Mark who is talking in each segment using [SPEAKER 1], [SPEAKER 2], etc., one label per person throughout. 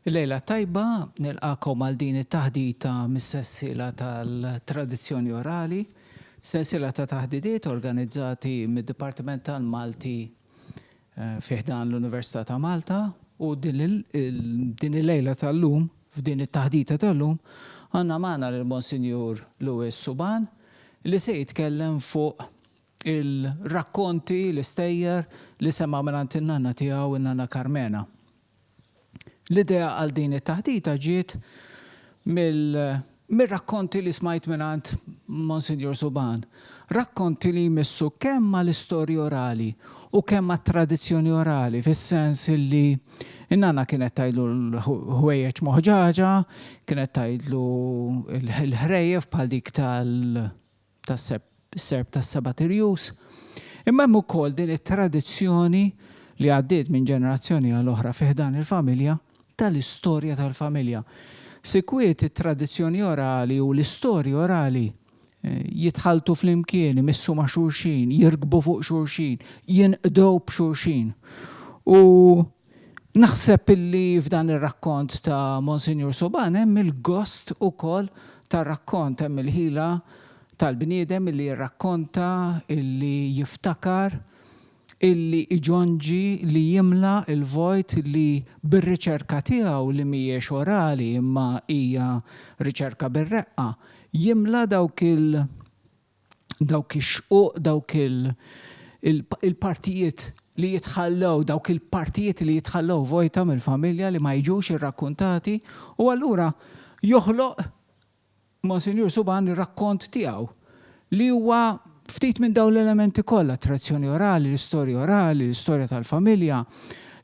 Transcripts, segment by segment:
[SPEAKER 1] Lejla tajba, nilqakom għal din it-taħdita mis-sensiela tal-tradizzjoni orali, sensiela ta' taħdidiet organizzati mid-Dipartiment tal-Malti fiħdan l-Università ta' Malta u din il-lejla tal-lum, f'din it-taħdita tal-lum, għandna magħna lill-Monsinjur Lewis Suban li se jitkellem fuq il-rakkonti, l-istejjer li sema' mingħand in-nanna tiegħu in-nanna Carmena. L-idea għal din it-taħdita ġiet mill-rakkonti li smajt mingħand Monsignor Suban. Rakkonti li jmissu kemm mal-istorja orali u kemm mat-tradizzjoni orali, fis-sens li in-nanna kienet tgħidlu l-ħwejjeġ moħġaġa, kienet tgħidlu l-ħrejjef bħal dik tas-serb tas-Sabatirjus. Imma hemm ukoll din it-tradizzjoni li għaddiet minn ġenerazzjoni għal oħra fih dan il-familja tal-istorja tal-familja. Sikwiet it-tradizzjoni orali u l-istorja orali jitħaltu fl-imkien, imissu ma' xulxin, jirkbu fuq xulxin, jinqdew b'xulxin. U naħseb illi f'dan ir-rakkont ta' Monsignor Suban hemm il-gost ukoll tar-rakkont, hemm il-ħila tal-bniedem illi jirrakkonta, illi jiftakar, illi iġonġi li jimla il-vojt li bir-riċerka tiegħu li mhijiex orali imma hija riċerka bir-reqqa, jimla dawk ix-xquq, dawk il-partijiet li jitħallew, dawk il-partijiet li jitħallew vojta mill-familja li ma jiġux irrakkuntati u allura joħloq Monsignor Suban ir-rakkont tiegħu li huwa ftit minn dawn l-elementi kollha, tradizzjoni orali, l-istorja tal-familja,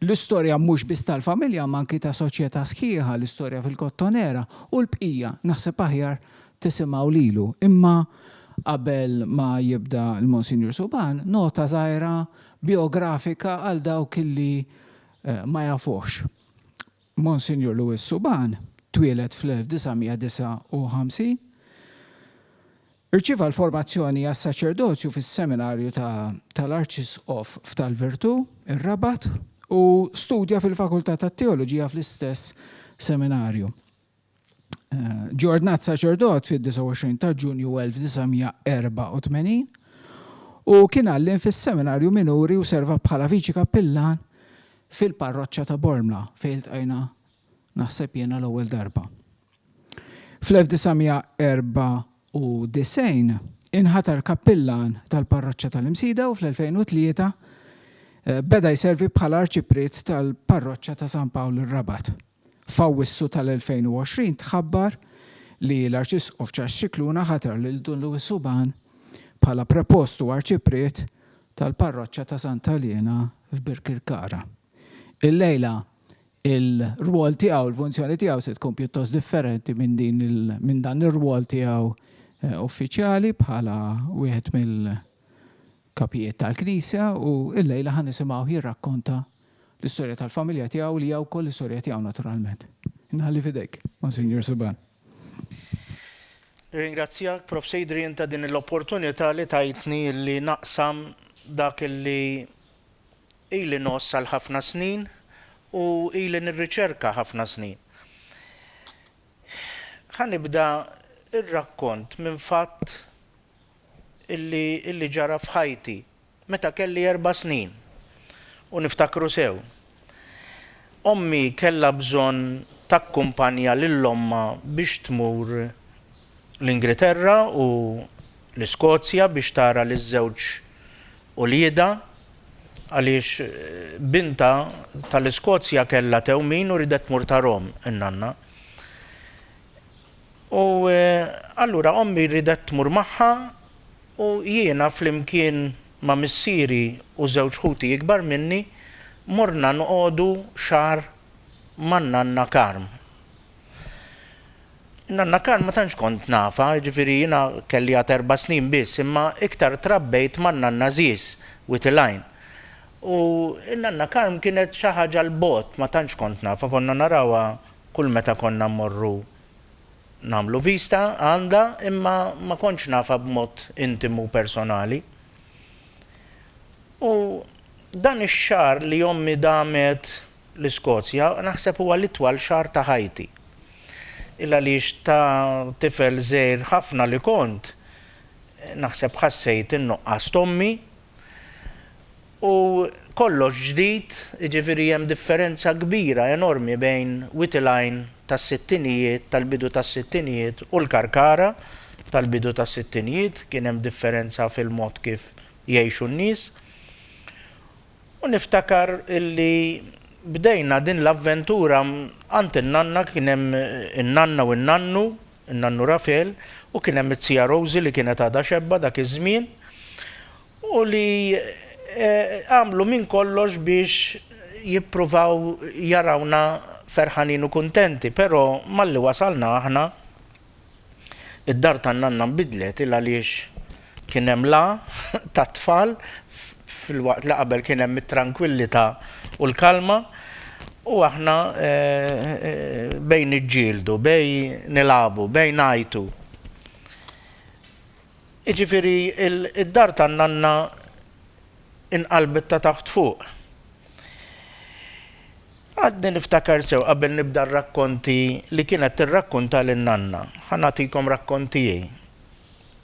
[SPEAKER 1] l-istorja mhux biss tal-familja ma anki ta' soċjetà sħiħa, l-istorja fil-Kottonera u l-bqija naħseb aħjar tisimgħu lilu. Imma qabel ma jibda l-Monsignor Suban, nota żgħira biografika għal dawk illi ma jafux. Monsignor Lewis Suban twieled fl-1959. Irċieva l-formazzjoni għas-saċerdozju fis-seminarju tal-Arċisqof f'Tal-Virtu, ir-Rabat, u studja fil-Fakultà tat-Teoloġija fl-istess seminarju. Ġie ordnat saċerdot fid-29 ta' Ġunju 1984 u kien għalliem fis-seminarju minuri u serva bħala viċi kappillan fil-parroċċja ta' Bormla fejn iltqajna naħseb jiena l-ewwel darba. Fl-1994 inħatar kappillan tal-parroċċja tal-Imsida u fl-2003 beda jservi bħala arċipret tal-parroċċja ta' San Pawl ir-Rabat. F'Awwissu tal-2020 tħabbar li l-Arċisqof Ċarles Scicluna ħatar lil Dun Lewis Suban bħala prepostu arċipret tal-parroċċja ta' Santa Elena f'Birkirkara. Il-lejla il-rwol tiegħu, il-funzjoni tiegħu se tkun pjuttost differenti minn dan ir-rwol tiegħu uffiċjali bħala wieħed mill-kapijiet tal-Knisja u l-lejla ħan nisimgħu jirrakkonta l-istorja tal-familja tiegħu li hija wkoll l-istorja tiegħu naturalment. Inħalli fidejk, Monsignor Suban.
[SPEAKER 2] Ringrazzjak, Prof. Sejdrien, ta' din l-opportunità li tajtni li naqsam dak li ili noss għal ħafna snin u ili nirriċerka ħafna snin. Ħanibda ir-rakkont minn fatt illi ġara f'ħajti meta kelli 4 snin u niftakru sew. Ommi kellha bżonn takkumpanja lill-omma biex tmur l-Ingilterra u l-Iskozja biex tara liż-żewġ ulieda għaliex binta tal-Iskozja kellha tewmin u ridet tmur ta' Rom in-nanna. U allura ommi ridet tmur magħha u jiena flimkien ma' missieri u żewġ ħuti ikbar minni morna noqogħdu xahar man-nanna Karm. Nanna Karm ma tantx kont nafa, ġifieri jiena kelli 4 snin biss, imma iktar trabbejt man-nanna Żies Witilajn. U n-nanna Karm kienet xi ħaġa l-bot, ma tantx kont nafa, konna narawha kull meta konna mmorru nagħmlu vista għandha, imma ma kontx nafa b'mod intimu personali. U dan ix-xahar li ommi damet l-Iskozja, naħseb huwa l-itwal xahar ta' ħajti. Illa għaliex ta' tifel żgħir ħafna li kont, naħseb ħassejt in-nuqqas tommi u kollox ġdid, jiġifieri hemm differenza kbira enormi bejn Whitline tas-sittinijiet, tal-bidu tas-sittinijiet u l-Karkara tal-bidu tas-sittinijiet, kien hemm differenza fil-mod kif jgħixu n-nies. U niftakar illi bdejna din l-avventura għand in-nanna, kien hemm in-nanna u n-nannu Rafael, u kien hemm it-tija Rosie li kienet għadha xebba dak iż-żmien, u li għamlu minn kollox biex jippruvaw jarawna ferħanin u kuntenti, però malli wasalna aħna id-dar tan-nanna nbidlet il għaliex kien hemm la tat-tfal fil-waqt li qabel kien hemm it-tranquillità u l-kalma u aħna bejn iġġieldu, bejn nilagħbu, bejn ngħidu. Jiġifieri id-dar tan-nanna inqalbet ta' taħt fuq. Għadni niftakar sew qabel nibda r-rakkonti li kienet tirrakkonta lin-nanna. Ħa nagħtikom rakkonti tiegħi.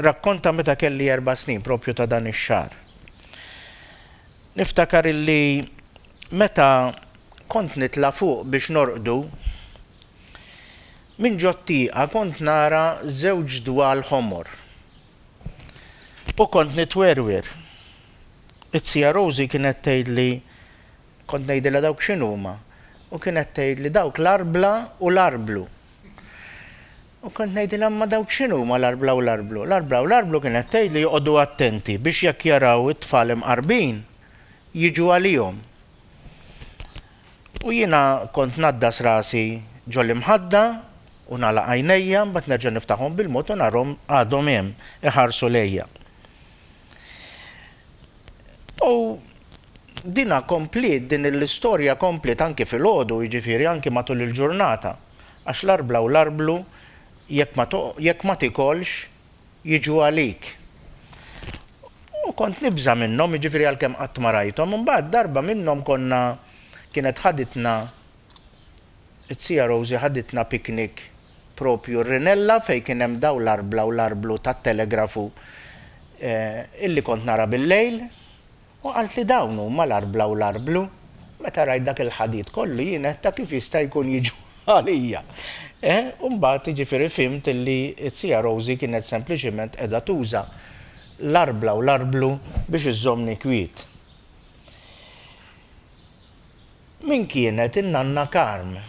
[SPEAKER 2] Rakkonta meta kelli 4 snin propju ta' dan ix-xahar. Niftakar illi meta kont nitla' fuq biex norqdu, minn ġottieqa kont nara żewġ dwal ħomor. U kont nitwerwer. It-tija Rosie kienet tgħidli, kont ngħidilha dawk x'inhuma, u kienet tgħidli dawk l-arbla u l-arblu. U kont ngħidilha ma dawk x'inhuma l-arbla u l-arblu. L-arbla u l-arblu kienet tgħidli joqogħdu attenti biex jekk jaraw it-tfal imqarbin jiġu għalihom. U jiena kont naddas rasi ġolli mħadda u nagħlaq għajnejja, mbagħad nerġa' niftaħhom bil-mod u narhom għadhom hemm iħarsu lejja. U dina komplet, din l-istorja komplet anke fil-ħodu, jiġifieri anke matul il-ġurnata, għax l-arbla u l-arblu jekk ma tikolx jiġu għalik. U kont nibża minnhom, jiġifieri għalkemm qatt ma rajthom, imbagħad darba minnhom kienet ħaditna it-tija Rosie ħaditna piknik propju r-Rinella fejn kien hemm dawn l-arbla u l-arblu tat-telegrafu illi kont nara bil-lejl. U għalt li dawn huma l-arbla u l-arblu, meta rajt dak il-ħadid kollu jien ta' kif jista' jkun jiġu għalija. U mbagħad jiġifieri fimt illi t-tija Rosie kienet sempliċement qiegħda tuża l-arbla u l-arblu biex iżommni kwiet. Min kienet in-nanna Karm?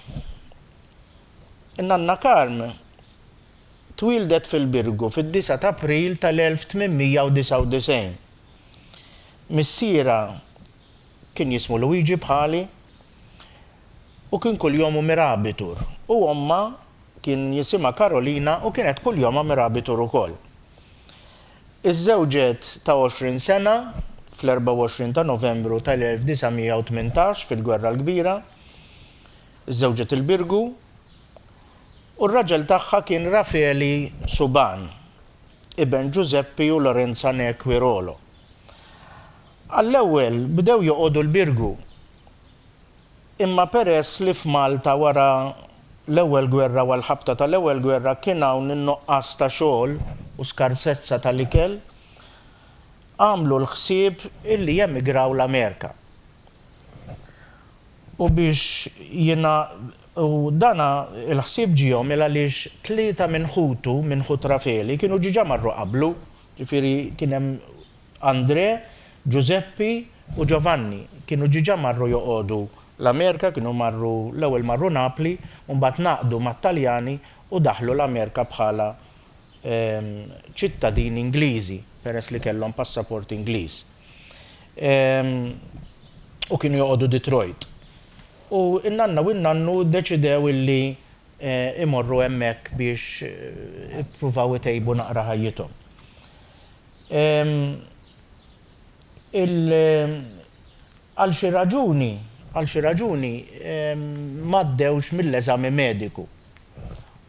[SPEAKER 2] In-nanna Karm twildet fil-Birgu fid-9 ta' April tal-1899. Missiera kien jismu Luigi bħali u kien kuljum mirabitur. U omma kien jisimha Karolina u kienet kuljum mirabitur ukoll. Iż-żewġet ta' 20 sena fl-24 ta' Novembru tal-1918 fil-Gwerra l-Kbira, iż-żewġet il-Birgu u r-raġel tagħha kien Raffaele Suban, ibn Giuseppe u Lorenza Quirolo. Għall-ewwel bdew joqogħdu l-Birgu. Imma peress li f'Malta wara l-ewwel gwerra u l-ħabta tal-ewwel gwerra kien hawn in-nuqqas ta' xogħol u skarsezza tal-ikel, għamlu l-ħsieb illi jemigraw l-Amerika. U biex u dana il-ħsieb ġihom għaliex 3 minn ħut Raffaele kienu ġiġa marru qablu, ġifieri kien hemm Andre, Giuseppe u Giovanni kienu ġiġa marru joqogħdu l-Amerika, kienu l-ewwel marru Napli u mbagħad naqdu mat-Taljani u daħlu l-Amerika bħala ċittadini Ingliżi peress li kellhom passaport Ingliż. U kienu joqogħdu Detroit. U n-nanna u n-nannu ddeċidew illi imorru hemmhekk biex ippruvaw itejbu naqra ħajjithom. Għal xi raġuni m'għaddewx mill-eżami mediku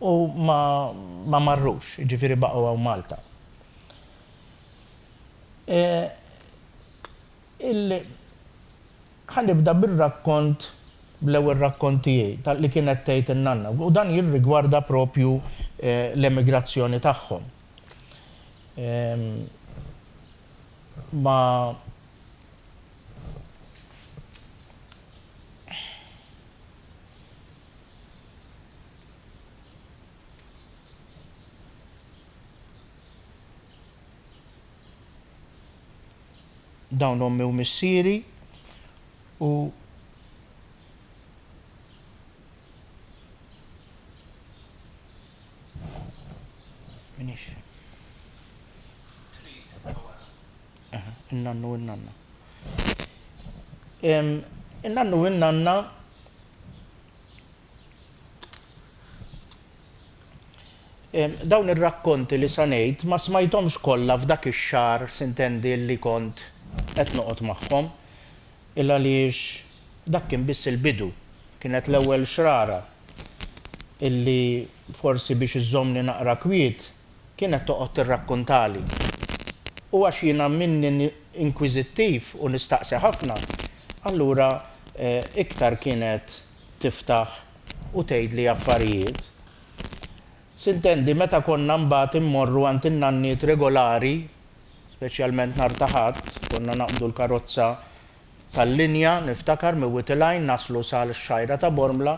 [SPEAKER 2] u ma marrux, jiġifieri baqgħu hawn Malta. Ħanibda bir-rakkont bl-ewwel rakkont tiegħi li kienet tgħid in-nanna u dan jirrigwarda propju l-emigrazzjoni tagħhom. Ma dawn ommi u missieri u minix in-nannu u n-nanna. In-nannu u n-nanna dawn ir-rakkonti li sa ngħid ma smajthomx kollha f'dak ix-xahar sintendi li kont qed noqgħod magħhom illa għaliex dak kien biss il-bidu, kienet l-ewwel xrara illi forsi biex iżommni naqra kwiet kienet toqgħod tirrakkuntali. U għax jiena minni inkwizittiv u nistaqsi ħafna, allura iktar kienet tiftaħ u tgħidli affarijiet. Sintendi meta konna mbagħad immorru għand in-nanniet regolari, speċjalment nhar ta' Ħadd, konna naqbdu l-karozza tal-linja, niftakar Witilajn naslu sal-xajra ta' Bormla,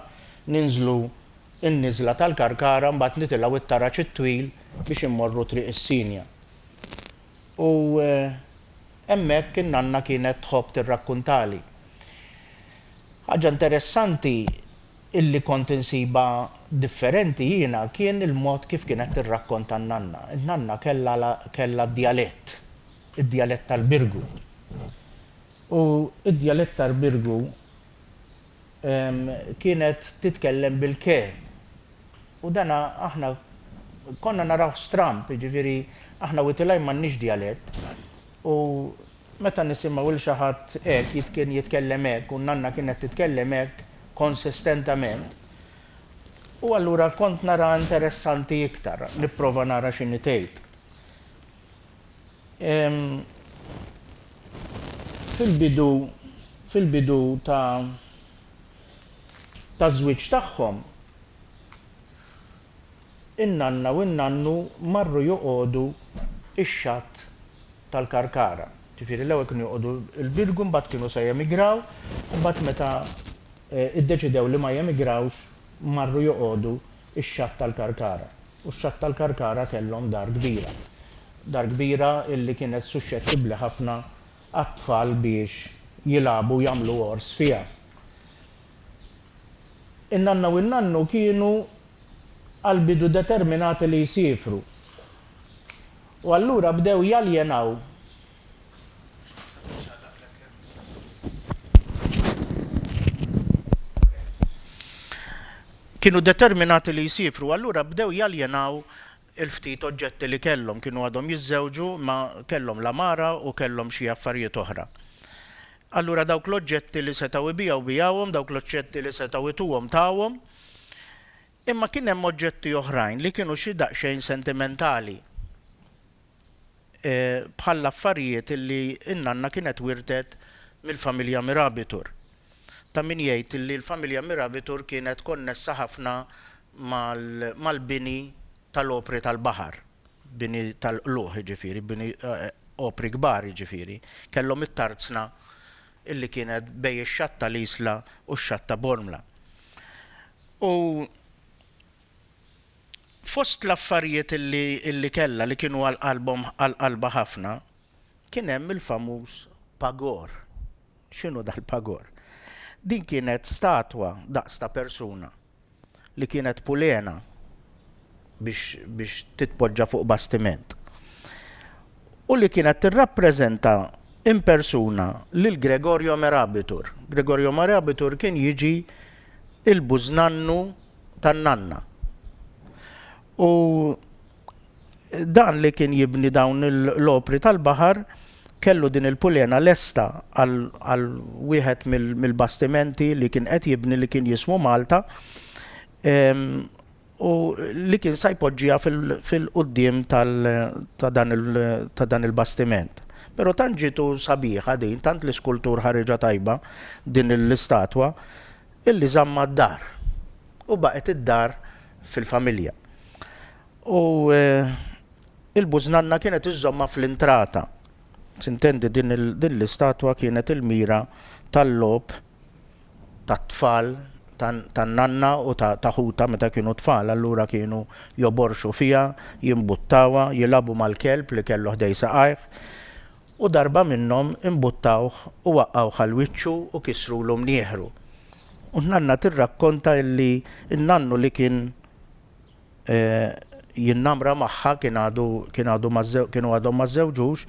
[SPEAKER 2] ninżlu in-niżla tal-Karkara mbagħad nitilgħu it-taraċ it-twil biex immorru triq is-Sinja. U hemmhekk in-nanna kienet tħobb tirrakkuntali. Ħaġa interessanti illi kont insiba differenti jiena kien il-mod kif kienet tirrakkonta n-nanna. In-nanna kellha d-djalett, id-djalett tal-Birgu. U id-djalett tal-Birgu kienet titkellem bil-ke. U dana aħna konna naraw stramp, ġifieri aħna Witilajn m'għandniex djalett. U meta nisimgħu il xi ħadd hekk jitkellem hekk u n-nanna kienet titkellem hekk konsistentament. U allura kont nara interessanti iktar, nipprova nara x'inhi tgħid. Fil-bidu ta' żwieġ tagħhom in-nanna u n-nannu marru joqogħdu ix-xatt tal-Karkara. Ġifieri l-ewwel kienu joqogħdu l-Birgu mbagħad kienu se jemigraw, u mbagħad meta iddeċidew li ma jemigrawx marru joqogħdu ix-xatt tal-Karkara. U x-xatt tal-Karkara kellhom dar kbira. Dar kbira illi kienet suscettibbli ħafna għat-tfal biex jilagħbu jagħmlu ors fiha. In-nanna u n-nannu kienu għal-bidu determinati li jsifru. U allura bdew jaljenaw kienu determinati li jsifru, allura bdew jaljenaw il-ftit oġġetti li kellhom, kienu għadhom jiżżewġu ma kellhom l-amara u kellhom xi affarijiet oħra. Allura dawk l-oġġetti li setgħu bijawhom, dawk l-oġġetti li setgħu ituhom tawhom, imma kien hemm oġġetti oħrajn li kienu xi daqsxejn sentimentali. Bħal affarijiet illi in-nanna kienet wirtet mill-familja Mirabitur. Ta' min jgħid li l-familja Mirabitur kienet konnessa ħafna mal-bini tal-opri tal-baħar, bini tal-qluħ ġifieri, bini opri kbar ġifieri. Kellhom it-tarzna illi kienet bejn ix-xatt tal-Isla u x-xatt ta' Bormla. U fost l-affarijiet illi kellha li kienu għal-qalba ħafna, kien hemm il-famuż pagor. X'inhu dal-pagor? Din kienet statwa daqs ta' persuna li kienet pulena biex titpoġġa fuq bastiment. U li kienet tirrappreżenta in persuna lil Gregorio Mirabitur. Gregorio Mirabitur kien jiġi il-bużnannu tan-nanna. U dan li kien jibni dawn l-opri tal-baħar kellu din il-pulena lesta għal wieħed mill-bastimenti li kien qed jibni li kien jismu Malta u li kien se jpoġġiha fil-quddiem ta' dan il-bastiment. Però tant ġitu sabiħa din, tant l-iskultur ħareġa tajba din l-istatwa, illi żamma d-dar u baqgħet id-dar fil-familja. U il-bużnanna kienet iżżomma fl-intrata. Sintendi din l-istatwa kienet il-mira tal-lob tat-tfal tan-nanna u ta' ħuta meta kienu tfal, allura kienu joborxu fija, jimbuttawa, jilabu mal-kelb li kellu ħdej saqajh u darba minnhom imbuttawh u waqqgħu ħal-wiċċu u kisrulu mnieħru. U nanna tirrakkonta illi n-nannu li kien jinnamra magħha kienu għadhom ma żewġux,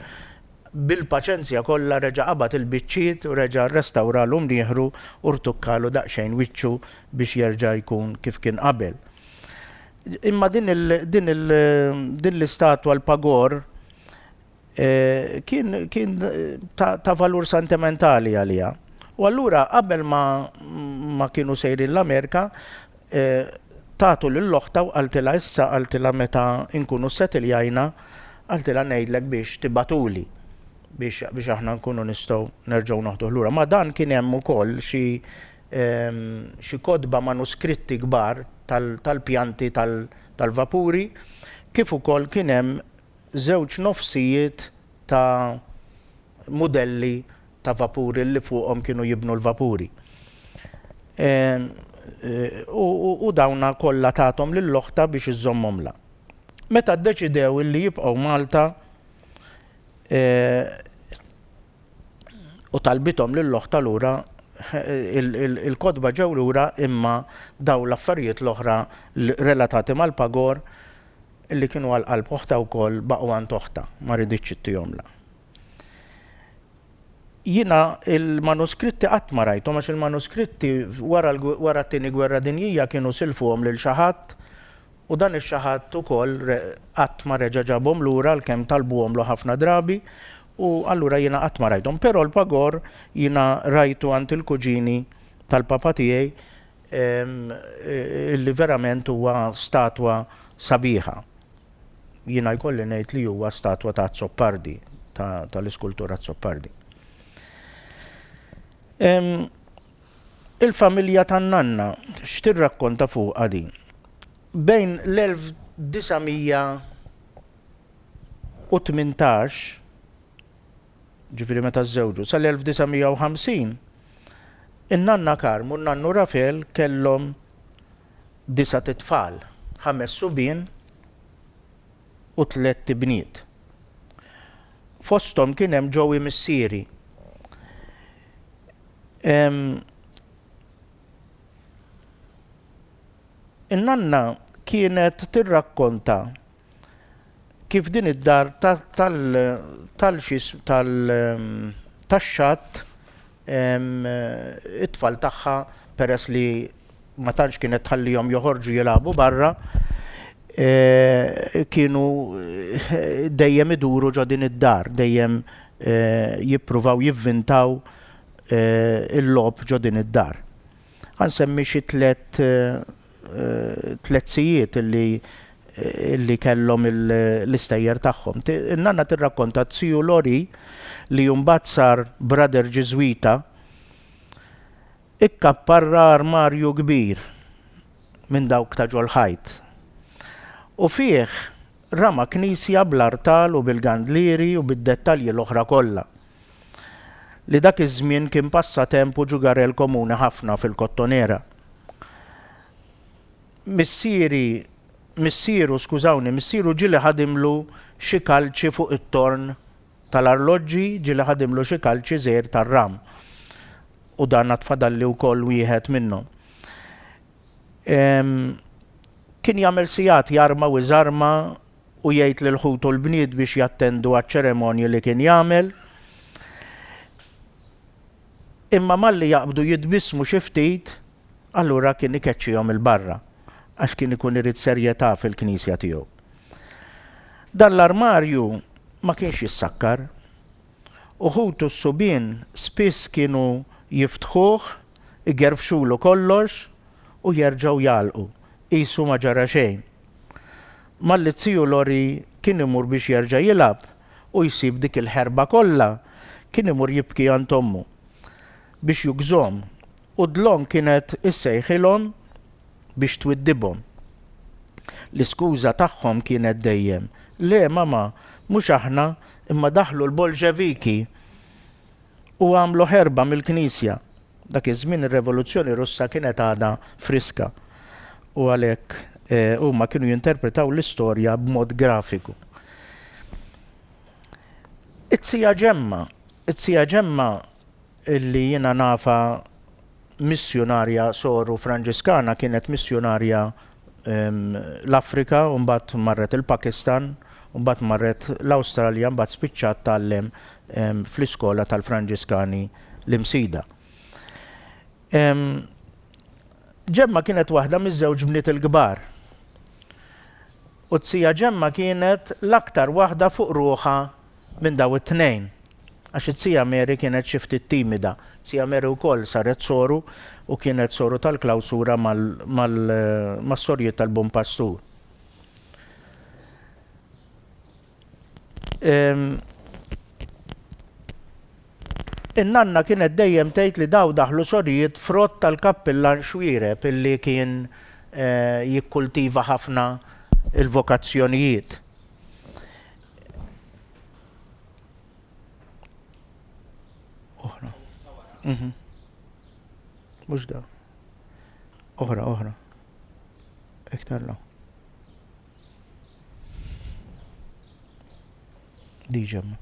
[SPEAKER 2] bil-paċenzja kollha reġa' qabad il-biċċiet u reġa' rrestawralu mnieħru u rtukkalu daqsxejn wiċċu biex jerġa' jkun kif kien qabel. Imma din l-istatwa l-pagor kien ta' valur sentimentali għaliha. U allura qabel ma kienu sejrin l-Amerika tagħtu lill-oħta u qaltilha issa qaltilha meta nkunu settiljajna qaltilha ngħidlek biex tibatuli biex aħna nkunu nistgħu nerġgħu noħdu lura. Ma dan kien hemm ukoll xi kotba manuskritti kbar tal-pjanti tal-vapuri, kif ukoll kien hemm żewġ nofsijiet ta' mudelli ta' vapuri li fuqhom kienu jibnu l-vapuri. U dawna kollha tagħthom lill-oħta biex iżommhomla. Meta ddeċidew illi jibqgħu Malta u talbithom lill-oħta lura il-kotba ġew lura, imma daw l-affarijiet l-oħra relatati mal-pagor illi kienu għal-qalb oħta wkoll baqgħu għand oħta, ma rriditx ittihomla. Jiena il-manuskritti qatt ma rajthom għax il-manuskritti wara t-tieni gwerra dinjija kienu silfuhom lil xi ħadd u dan ix-xi ħadd ukoll qatt ma reġa' ġabhom lura għalkemm talbuhomlu ħafna drabi u allura jiena qatt ma rajthom. Però l-pagor jiena rajtu għand il-kuġini tal-papa tiegħi illi verament huwa statwa sabiħa. Jiena jkolli ngħid li huwa statwa ta' Zoppardi, tal-iskultura Zoppardi. Il-familja tan-nanna x'tirrakkonta fuqha din. Bejn l-1918 ġifieri meta żewġu sal-1950 in-nanna Karmu u n-nannu Rafel kellhom 9 tfal, 5 subien u 3 tibniet. Fosthom kien hemm Joey missieri. In-nanna kienet tirrakkonta kif din id-dar tax-xatt it-tfal tagħha peress li ma tantx kienet tħallihom joħorġu jilagħbu barra, kienu dejjem iduru ġo din id-dar, dejjem jippruvaw jivvintaw il-lob ġo din id-dar. Ħansemmi xi tliet sijiet illi kellhom l-istejjer tagħhom. In-nanna tirrakkonta Ziju Lori li mbagħad sar brother Ġiżwita ikkapparra armarju kbir minn dawk ta' ġol-ħajt. U fih rama knisja bl-artal u bil-gandlieri u bid-dettalji l-oħra kollha. Li dak iż-żmien kien passatempu ġugarel komuni ħafna fil-Kottonera. Missieru ġieli ħadimlu xi kalċi fuq it-torn tal-arloġġi, ġieli ħadimlu xi kalċi żgħir tar-ram. U dan tfadalli wkoll wieħed minnhom. Kien jagħmel sigħat jarma u iżarma u jgħid lil ħutu l-bniet biex jattendu għaċ-ċeremonji li kien jagħmel. Imma malli jaqbdu jitbissmu xi ftit, allura kien ikeċċihom il-barra għax kien ikun irid serjetà fil-knisja tiegħu. Dan l-armarju ma kienx jissakkar. Uħutu s-subien spiss kienu jiftħuh, igerfxulu kollox u jerġgħu jagħlqu, qisu ma ġara xejn. Malli Ziju Lori kien imur biex jerġa' jilgħab u jsib dik il-ħerba kollha, kien imur jibki għand ommu biex jugżhom u dlon kienet issejħilhom biex twiddibhom. L-iskuża tagħhom kienet dejjem: le mama, mhux aħna, imma daħlu l-Bolxeviki u għamlu ħerba mill-Knisja. Dak iż-żmien ir-Revoluzzjoni Russa kienet għadha friska u għalhekk huma kienu jinterpretaw l-istorja b'mod grafiku. It-Tija Ġemma illi jiena nafa missjonarja soru Franġiskana, kienet missjonarja l-Afrika u mbagħad marret il-Pakistan u mbagħad marret l-Awstralja, mbagħad spiċċat tgħallem fl-iskola tal-Franġiskani l-Imsida. Ġemma kienet waħda miż-żewġ bniet il-kbar. U Tija Ġemma kienet l-aktar waħda fuq ruħha minn daw it-tnejn. Għax it-Tija Mary kienet xi ftit timida. Tija Mary wkoll saret soru u kienet soru tal-klawsura mas-sorjiet tal-Bun Pastur. In-nanna kienet dejjem tgħid li daw daħlu sorijiet frott tal-kappillan Xwiereb illi kien jikkultiva ħafna il-vokazzjonijiet. Oħra. Mhux da. Oħra. Iktar la. Di Ġemma.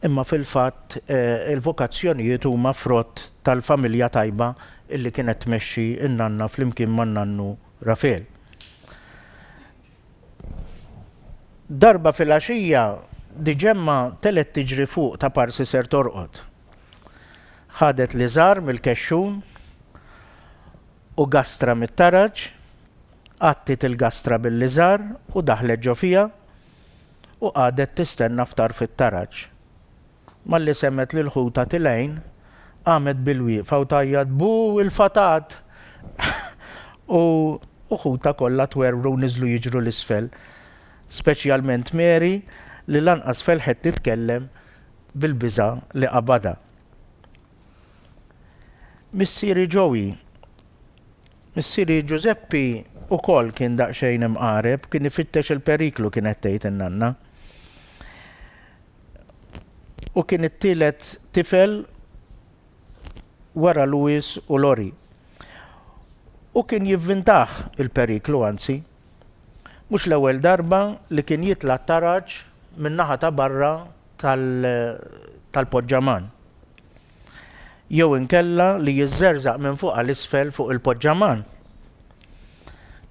[SPEAKER 2] Imma fil-fatt il-vokazzjonijiet huma frott tal-familja tajba illi kienet tmexxi n-nanna flimkien man-nannu Rafel. Darba fil-għaxija Di Ġemma telet tiġri fuq ta' parsi ser torqod. Ħadet liżar mill-kexxun u gastra mit-taraġ, għattit il-gastra bil-liżar u daħlet ġo fija u qadet tistenna ftar fit-taraġ. Malli semmet li l-ħuta tilejn, għamet bil-wieqfa u tajjad bu il-fatat. U ħuta kollha twerru niżlu jiġru l-isfel, speċjalment Mary li lanqas felħet titkellem bil-biża' li qabada. Missieri Joey, Missieri Giuseppi ukoll kien daqsxejn imqareb, kien ifittex il-periklu kienet tgħid in-nanna. U kien it-tielet tifel wara Louis u Lori. U kien jivvintaħ il-periklu anzi. Mhux l-ewwel darba li kien jitla' taraġ min-naħa ta' barra tal-poġġaman. Jew inkella li jiżżerżaq minn fuq għall-isfel fuq il-poġġaman.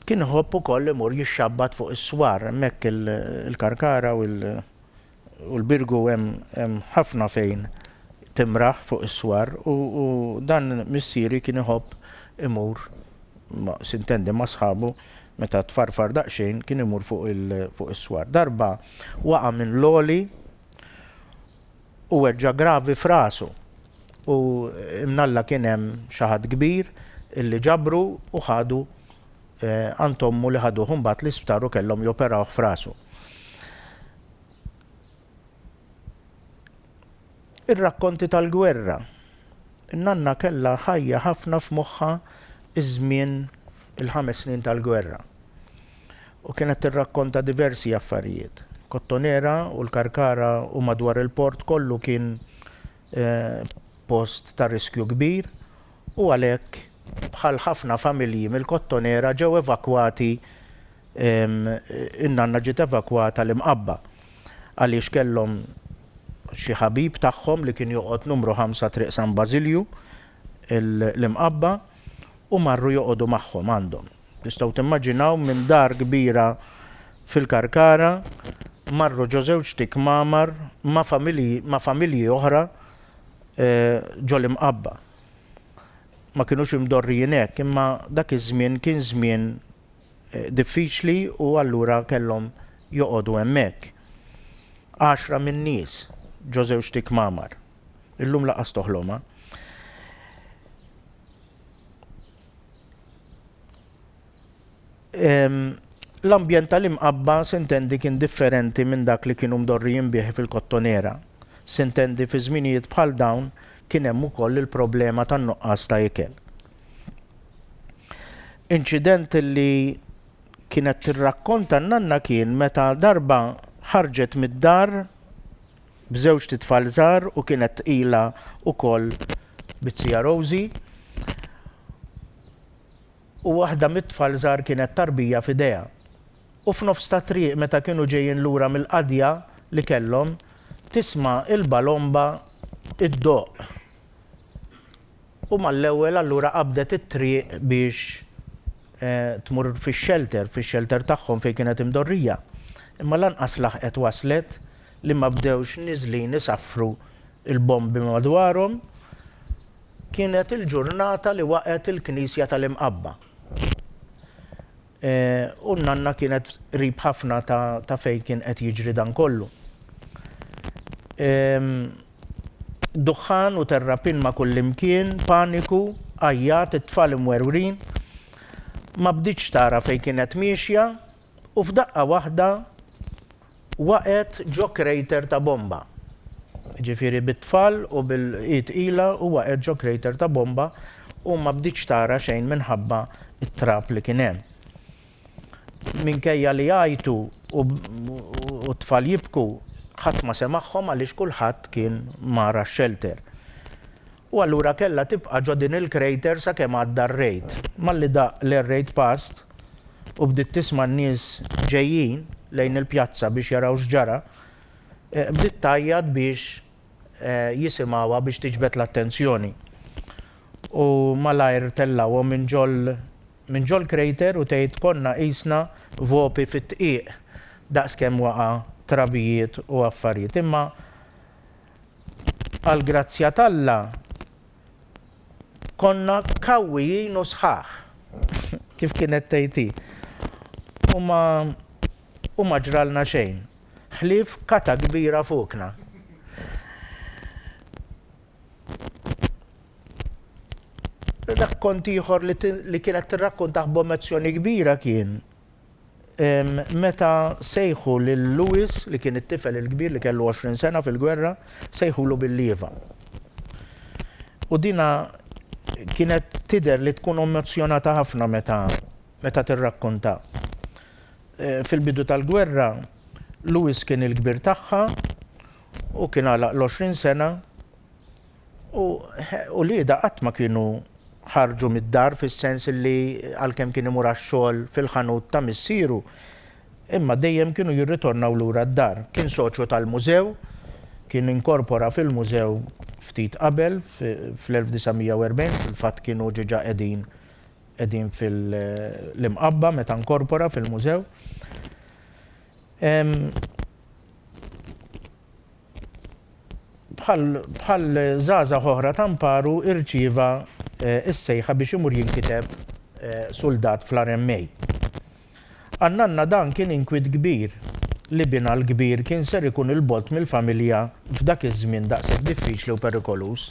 [SPEAKER 2] Kien iħobb ukoll imur jixxabbat fuq is-swar, hemmhekk il-Karkara u l-Birgu hemm ħafna fejn timraħ fuq is-swar u dan missieri kien iħobb imur s'intendi ma' sħabu meta tfarfar daqsxejn kien imur fuq is-swar. Darba waqa' minn loli u weġġa' gravi f'rasu u imnalla kien hemm xi ħadd kbir illi ġabru u ħadu għand ommu li ħaduh imbagħad l-isptar u kellhom joperawh f'rasu. Ir-rakkonti tal-gwerra. In-nanna kellha ħajja ħafna f'moħħha iż-żmien il-5 snin tal-gwerra. U kienet tirrakkonta diversi affarijiet. Kottonera u l-Karkara u madwar il-port kollu kien post ta' riskju kbir u għalhekk bħal ħafna familji mill-Kottonera ġew evakwati, in-nanna ġiet evakwata l-Imqabba għaliex kellhom xi ħabib tagħhom li kien joqgħod numru 5 Triq San Basilju l-Imqabba u marru joqogħdu magħhom għandhom. Tistgħu timmaġinaw minn dar kbira fil-Karkara marru ġo żewġ tikmamar ma' familji oħra ġo l-Imqabba. Ma kienux imdorrijin hekk, imma dak iż-żmien kien żmien diffiċli u allura kellhom joqogħdu hemmhekk. 10 min-nies ġo żewġ tikmamar. Illum laqas toħlomha. L-ambjent tal-imqabba sintendi kien differenti minn dak li kienu mdorrijin bih fil-kottonera. Sintendi fi żminijiet bħal dawn kien hemm ukoll il-problema tan-nuqqas ta' ikel. Inċident li kienet tirrakkonta n-nanna kien meta darba ħarġet mid-dar b'żewġ titfal żgħar u kienet ilha wkoll bitzija Rosie u waħda mit-tfal żgħar kienet tarbija f'idejha. U f'nofs ta' triq meta kienu ġejjin lura mill-qadja li kellhom tisma' il-balomba id-doq. U mal-ewwel allura qabdet it-triq biex tmur fix-shelter tagħhom fejn kienet imdorrija. Imma lanqas laħqet waslet li ma bdewx niżlin isaffru il-bombi madwarhom kienet il-ġurnata li waqgħet il-Knisja tal-Imqabba. U n-nanna kienet qrib ħafna ta' fejn kien qed jiġri dan kollu. Duħħan u terrapin ma' kullimkien, paniku, għajjat, it-tfal imwerwrin, ma bdiċ tara fejn kienet miexja u f'daqqa waħda waqgħet ġo crater ta' bomba. Ġifieri bit-tfal u bil-qiegħed ilha u waqgħet ġo crater ta' bomba u ma bdiċ tara xejn minħabba it-trab li kien hemm. Minkejja li jgħajtu u t-tfal jibku ħadd ma semagħhom għaliex kulħadd kien mara x-shelter. U allura kellha tibqa' ġo din il-crater sakemm għadda r-rejt. Malli daq l-rejt past u bdiet tisma' n-nies ġejjin lejn il-pjazza biex jaraw x'ġara, bdiet tajjad biex jisimgħuha biex tiġbed l-attenzjoni. U malajr tellawhom minn ġol crater u tgħid konna qisna vopi fit-tqiq daqskemm waqa' trabijiet u affarijiet. Imma għal grazzja t'Alla konna kawwijin u sħaħ kif kienet tgħid. U ma ġralna xejn. Ħlief kata kbira fuqna. Dak kont ieħor li kienet tirrakkontaħ b'emozzjoni kbira kien meta sejħu lil Lewis li kien it-tifel il-kbir li kellu 20 sena fil-gwerra, sejħulu bil-lieva. U dina kienet tidher li tkun emozjonata ħafna meta tirrakkonta. Fil-bidu tal-gwerra, Lewis kien il-kbir tagħha u kien għalaq l-20 sena u lieda qatt ma kienu ħarġu mid-dar fis-sens li għalkemm kien imur għax-xogħol fil-ħanut ta' missieru, imma dejjem kienu jirritornaw lura d-dar. Kien soċju tal-mużew, kien inkorpora fil-mużew ftit qabel fl-1940, fil-fatt kienu ġiġa qegħdin fil-Imqabba meta nkorpora fil-mużew. Bħal żgħażagħ oħra ta' Mparu irċieva is-sejħa biex imur jinkiteb soldat fl-RMA. Għannanna dan kien inkwiet kbir li bina l-kbir kien ser ikun il-bot mill-familja f'dak iż-żmien daqshekk diffiċli u perikolus.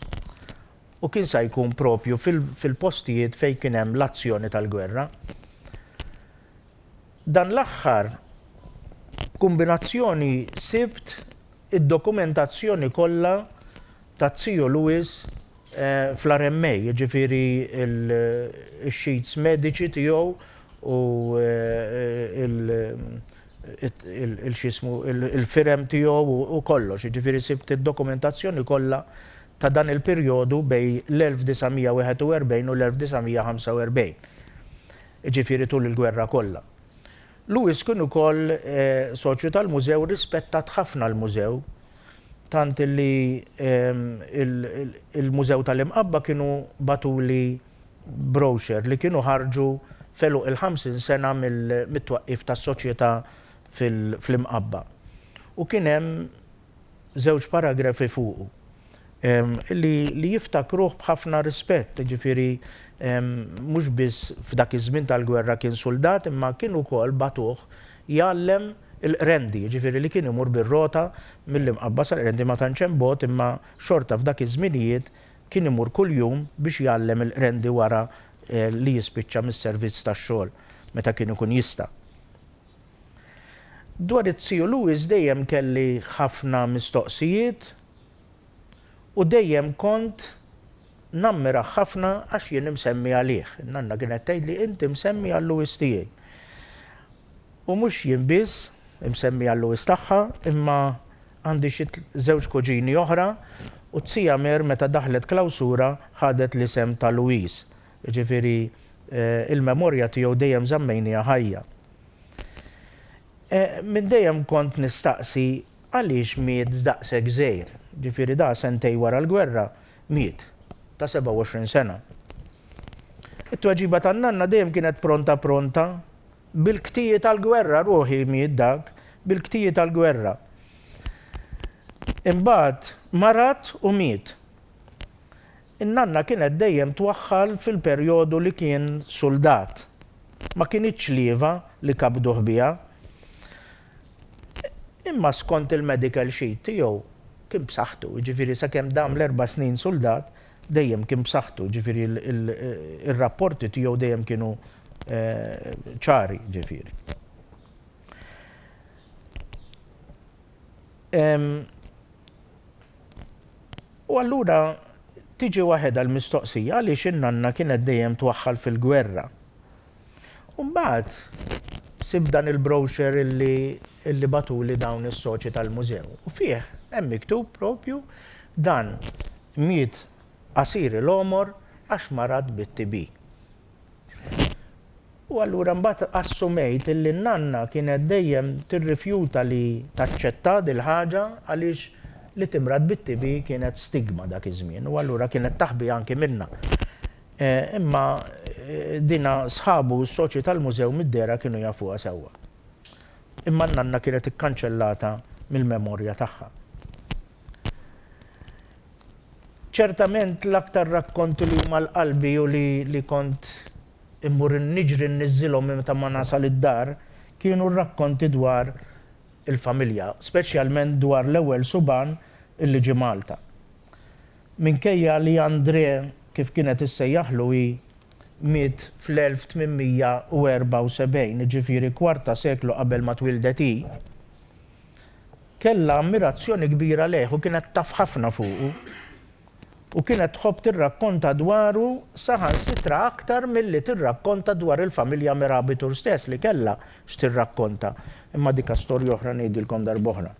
[SPEAKER 2] U kien sa jkun propju fil-postijiet fejn kien hemm l-azzjoni tal-gwerra. Dan l-aħħar kombinazzjoni sibt id-dokumentazzjoni kollha ta' Zio Lewis fl-RMA, ġifieri il-sheets mediċi tiegħu u il-firem tiegħu u kollox, ġifieri sibt id-dokumentazzjoni kollha ta' dan il-perjodu bejn l-1941 u l-1945. Ġifieri tul il-gwerra kollha. Lewis kien ukoll soċju tal-mużew, rispettat ħafna l-mużew, tant li il-Mużew tal-Imqabba kienu batuli brochure li kienu ħarġu feluq il-50 sena mit-twaqqif tas-soċjetà fl-Imqabba. U kien hemm żewġ paragrafi fuqu li jiftakruh b'ħafna rispett, ġifieri mhux biss f'dak iż-żmien tal-gwerra kien soldat, imma kien ukoll batuh jgħallem il-qrendi, ġifieri li kien imur bir-rota mill-Imqabba sal-qrendi ma tantx hemm bot, imma xorta f'dak iż-żminijiet kien imur kuljum biex jgħallem il-qrendi wara li jispiċċa mis-servizz tax-xogħol meta kien ikun jista'. Dwar it-Tiju Lewis dejjem kelli ħafna mistoqsijiet u dejjem kont nammira ħafna għax jien imsemmi għalih. Nanna kienet tgħidli inti msemmi għal Lewis tiegħi. U mhux jien biss imsemmi għal Lewis tagħha, imma għandi xi żewġ kuġini oħra u t-sija mer meta daħlet klawsura ħadet l-isem ta' Lewis. Ġifieri il-memorja tiegħu dejjem żammejniha ħajja. Min dejjem kont nistaqsi għaliex miet daqshekk żgħir. Ġifieri da sentej wara l-gwerra miet ta' 27 sena. It-tweġiba tan-nanna dejjem kienet pronta bil-ktijiet tal-gwerra ruħi miet dak, bil-ktijiet tal-gwerra. Imbagħad marat u miet. In-nanna kienet dejjem twaħħal fil-perjodu li kien soldat. Ma kienitx lieva li kabduh biha. Imma skont il-medical sheet tiegħu kien b'saħħtu, ġifieri sakemm dam l-4 snin soldat dejjem kien b'saħħtu, ġifieri ir-rapporti tiegħu dejjem kienu ċari, ġifieri. U allura tiġi waħedha l-mistoqsija għaliex in-nanna kienet dejjem twaħħal fil-gwerra. U mbagħad sib dan il-brochure illi batuli dawn is-soċi tal-mużew. U fih hemm miktub propju dan miet qasir il-omor għax marad bit-TB. U allura mbagħad assumejt illi n-nanna kienet dejjem tirrifjuta li taċċetta dil ħaġa għaliex li timrad bit-TB kienet stigma dak iż-żmien u allura kienet taħbi anke minnha. Imma dina sħabu s-soċi tal-mużew mid-dera kienu jafuha sewwa. Imma n-nanna kienet ikkanċellata mill-memorja tagħha. Ċertament l-aktar rakkonti li huma l-qalbi u li kont immur niġri nniżżilhom meta ma nasal id-dar kienu r-rakkonti dwar il-familja, speċjalment dwar l-ewwel suban illi ġie Malta. Minkejja li Andre kif kienet issejjaħlu miet fl-1874, ġifieri kwarta seklu qabel ma twildet hi, kellha ammirazzjoni kbira lejh u kienet taf ħafna fuqu. U kienet tħobb tirrakkonta dwaru saħansitra aktar milli tirrakkonta dwar il-familja Merabitur stess li kellha x'tirrakkonta. Imma dik storja oħra ngħidilkom darb'oħra.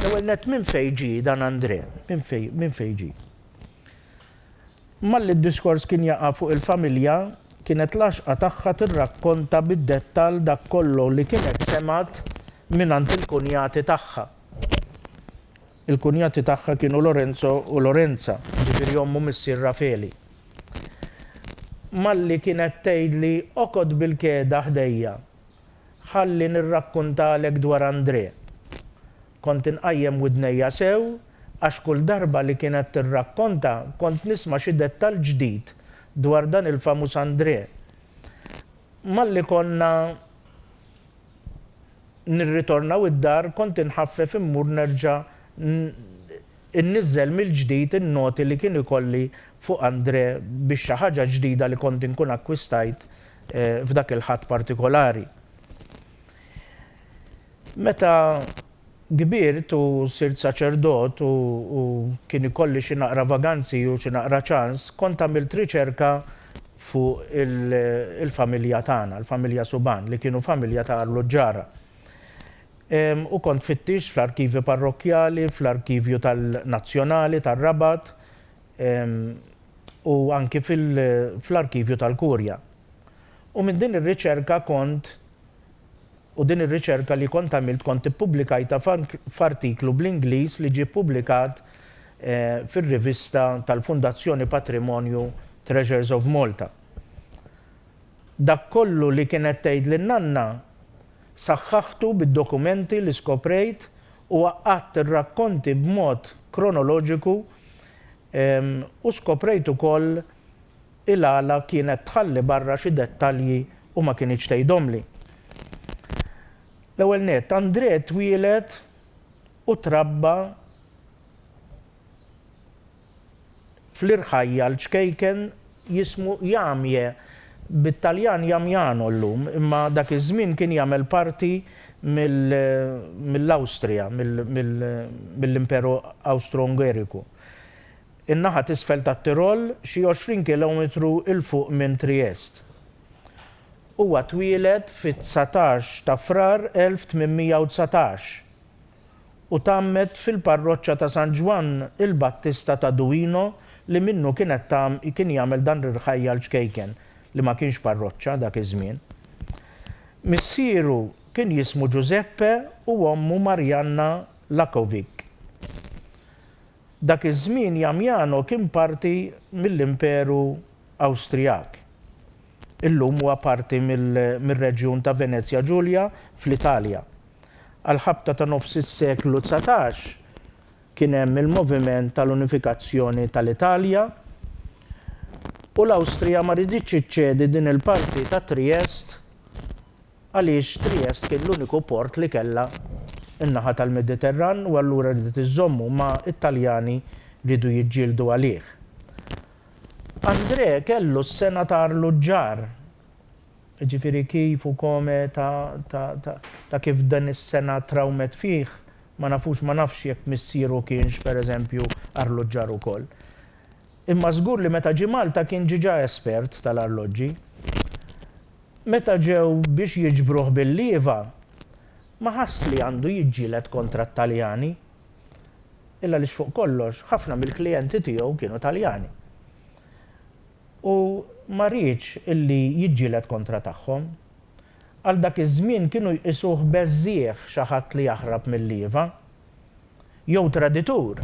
[SPEAKER 2] L-ewwel nett minn fejn ġie dan Andre, minn fejn ġie. Malli d-diskors kien jaqa' fuq il-familja, kienet l-għaxqa tagħha tirrakkonta bid-dettall dak kollu li kienet semat mingħand il-kunjati tagħha. Il-kunjati tagħha kienu Lorenzo u Lorenza, ġifieri ommu missier Rafeli. Malli kienet tgħidli oqgħod bil-keda ħdejja, ħalli nirrakkuntalek dwar Andre. Kont inqajjem widnejja sew, għax kull darba li kienet tirrakkonta kont nisma' xi dettall ġdid dwar dan il-famuż Andre. Malli konna nirritornaw id-dar kont inħaffef immur nerġa' innizzel mill-ġdid in-noti li kien ikolli fuq Andre biex xi ħaġa ġdida li kont inkun akkwistajt f'dak il-ħadd partikolari. Meta kbirt u sirt saċerdot u kien ikolli xi naqra vaganzi u xi naqra ċans, kont għamilt riċerka fuq il-familja tagħna, il-familja Suban, li kienu familja ta' Arloġġara. U kont fittix fl-arkivju parrokjali, fl-arkivju tal-nazzjonali, tar-Rabat, u anki fl-arkivju tal-Kurja. U minn din ir-riċerka din ir-riċerka li kont għamilt kont ippubblikajta f'artiklu bl-Ingliż li ġie ppubblikat fir-rivista tal-Fundazzjoni Patrimonju Treasures of Malta. Dak kollu li kienet tgħid lin-nanna saħħaħtu bid-dokumenti li skoprejt u għaqqadt ir-rakkonti b'mod kronoloġiku u skoprejt ukoll il-għala kienet tħalli barra xi dettalji u ma kienx tgħidhom li. L-ewwel nett, Andre twieled u trabba fl-irħajja l-ċkejken jismu Jamje bit-Taljan Jamjano llum, imma dak iż-żmien kien jagħmel parti mill-Awstrija, mill-Imperu Awstro-Ungeriku. In-naħa t'isfel tat-Tirol xi 20 kilometru il fuq minn Trieste. Huwa twieled fit-19 ta' Frar 1819 u tammet fil-parroċċa ta' San Ġwan il-Battista ta' Duino li minnu kien jagħmel dan ir-ħajja l-ċkejken li ma kienx parroċċa dak iż-żmien. Missieru kien jismu Giuseppe u ommu Marianna Lakovic. Dak iż-żmien Jamjano kien parti mill-Imperu Awstrijak. Illum huwa parti mir-reġjun ta' Venezia Giulia fl-Italja. Għal-ħabta ta' nofs is-seklu 19 kien hemm il-moviment tal-unifikazzjoni tal-Italja u l-Awstrija ma rriditx iċċedi din il-parti ta' Trieste għaliex Trieste kien l-uniku port li kellha in-naħa tal-Mediterran u allura rridet iżommu ma' Italjani ridu jiġġieldu għalih. André kellu s-senatar Luġġar, ġifieri kif u kome ta' kif dan is-senat trawmet fih, ma nafx jekk missieru kienx pereżempju arloġġar ukoll. Imma żgur li meta ġie Malta kien ġiġa espert tal-arloġġi. Meta ġew biex jiġbruh bil-lieva, ma ħass li għandu jiġġieled kontra t-Taljani. Illa li fuq kollox, ħafna mill-klijenti tiegħu kienu Taljani. U ma rridx illi jiġġieled kontra tagħhom. Għal dak iż-żmien kienu jqisuh beżżieħ xi ħadd li jaħrab mill-lieva, jew traditur.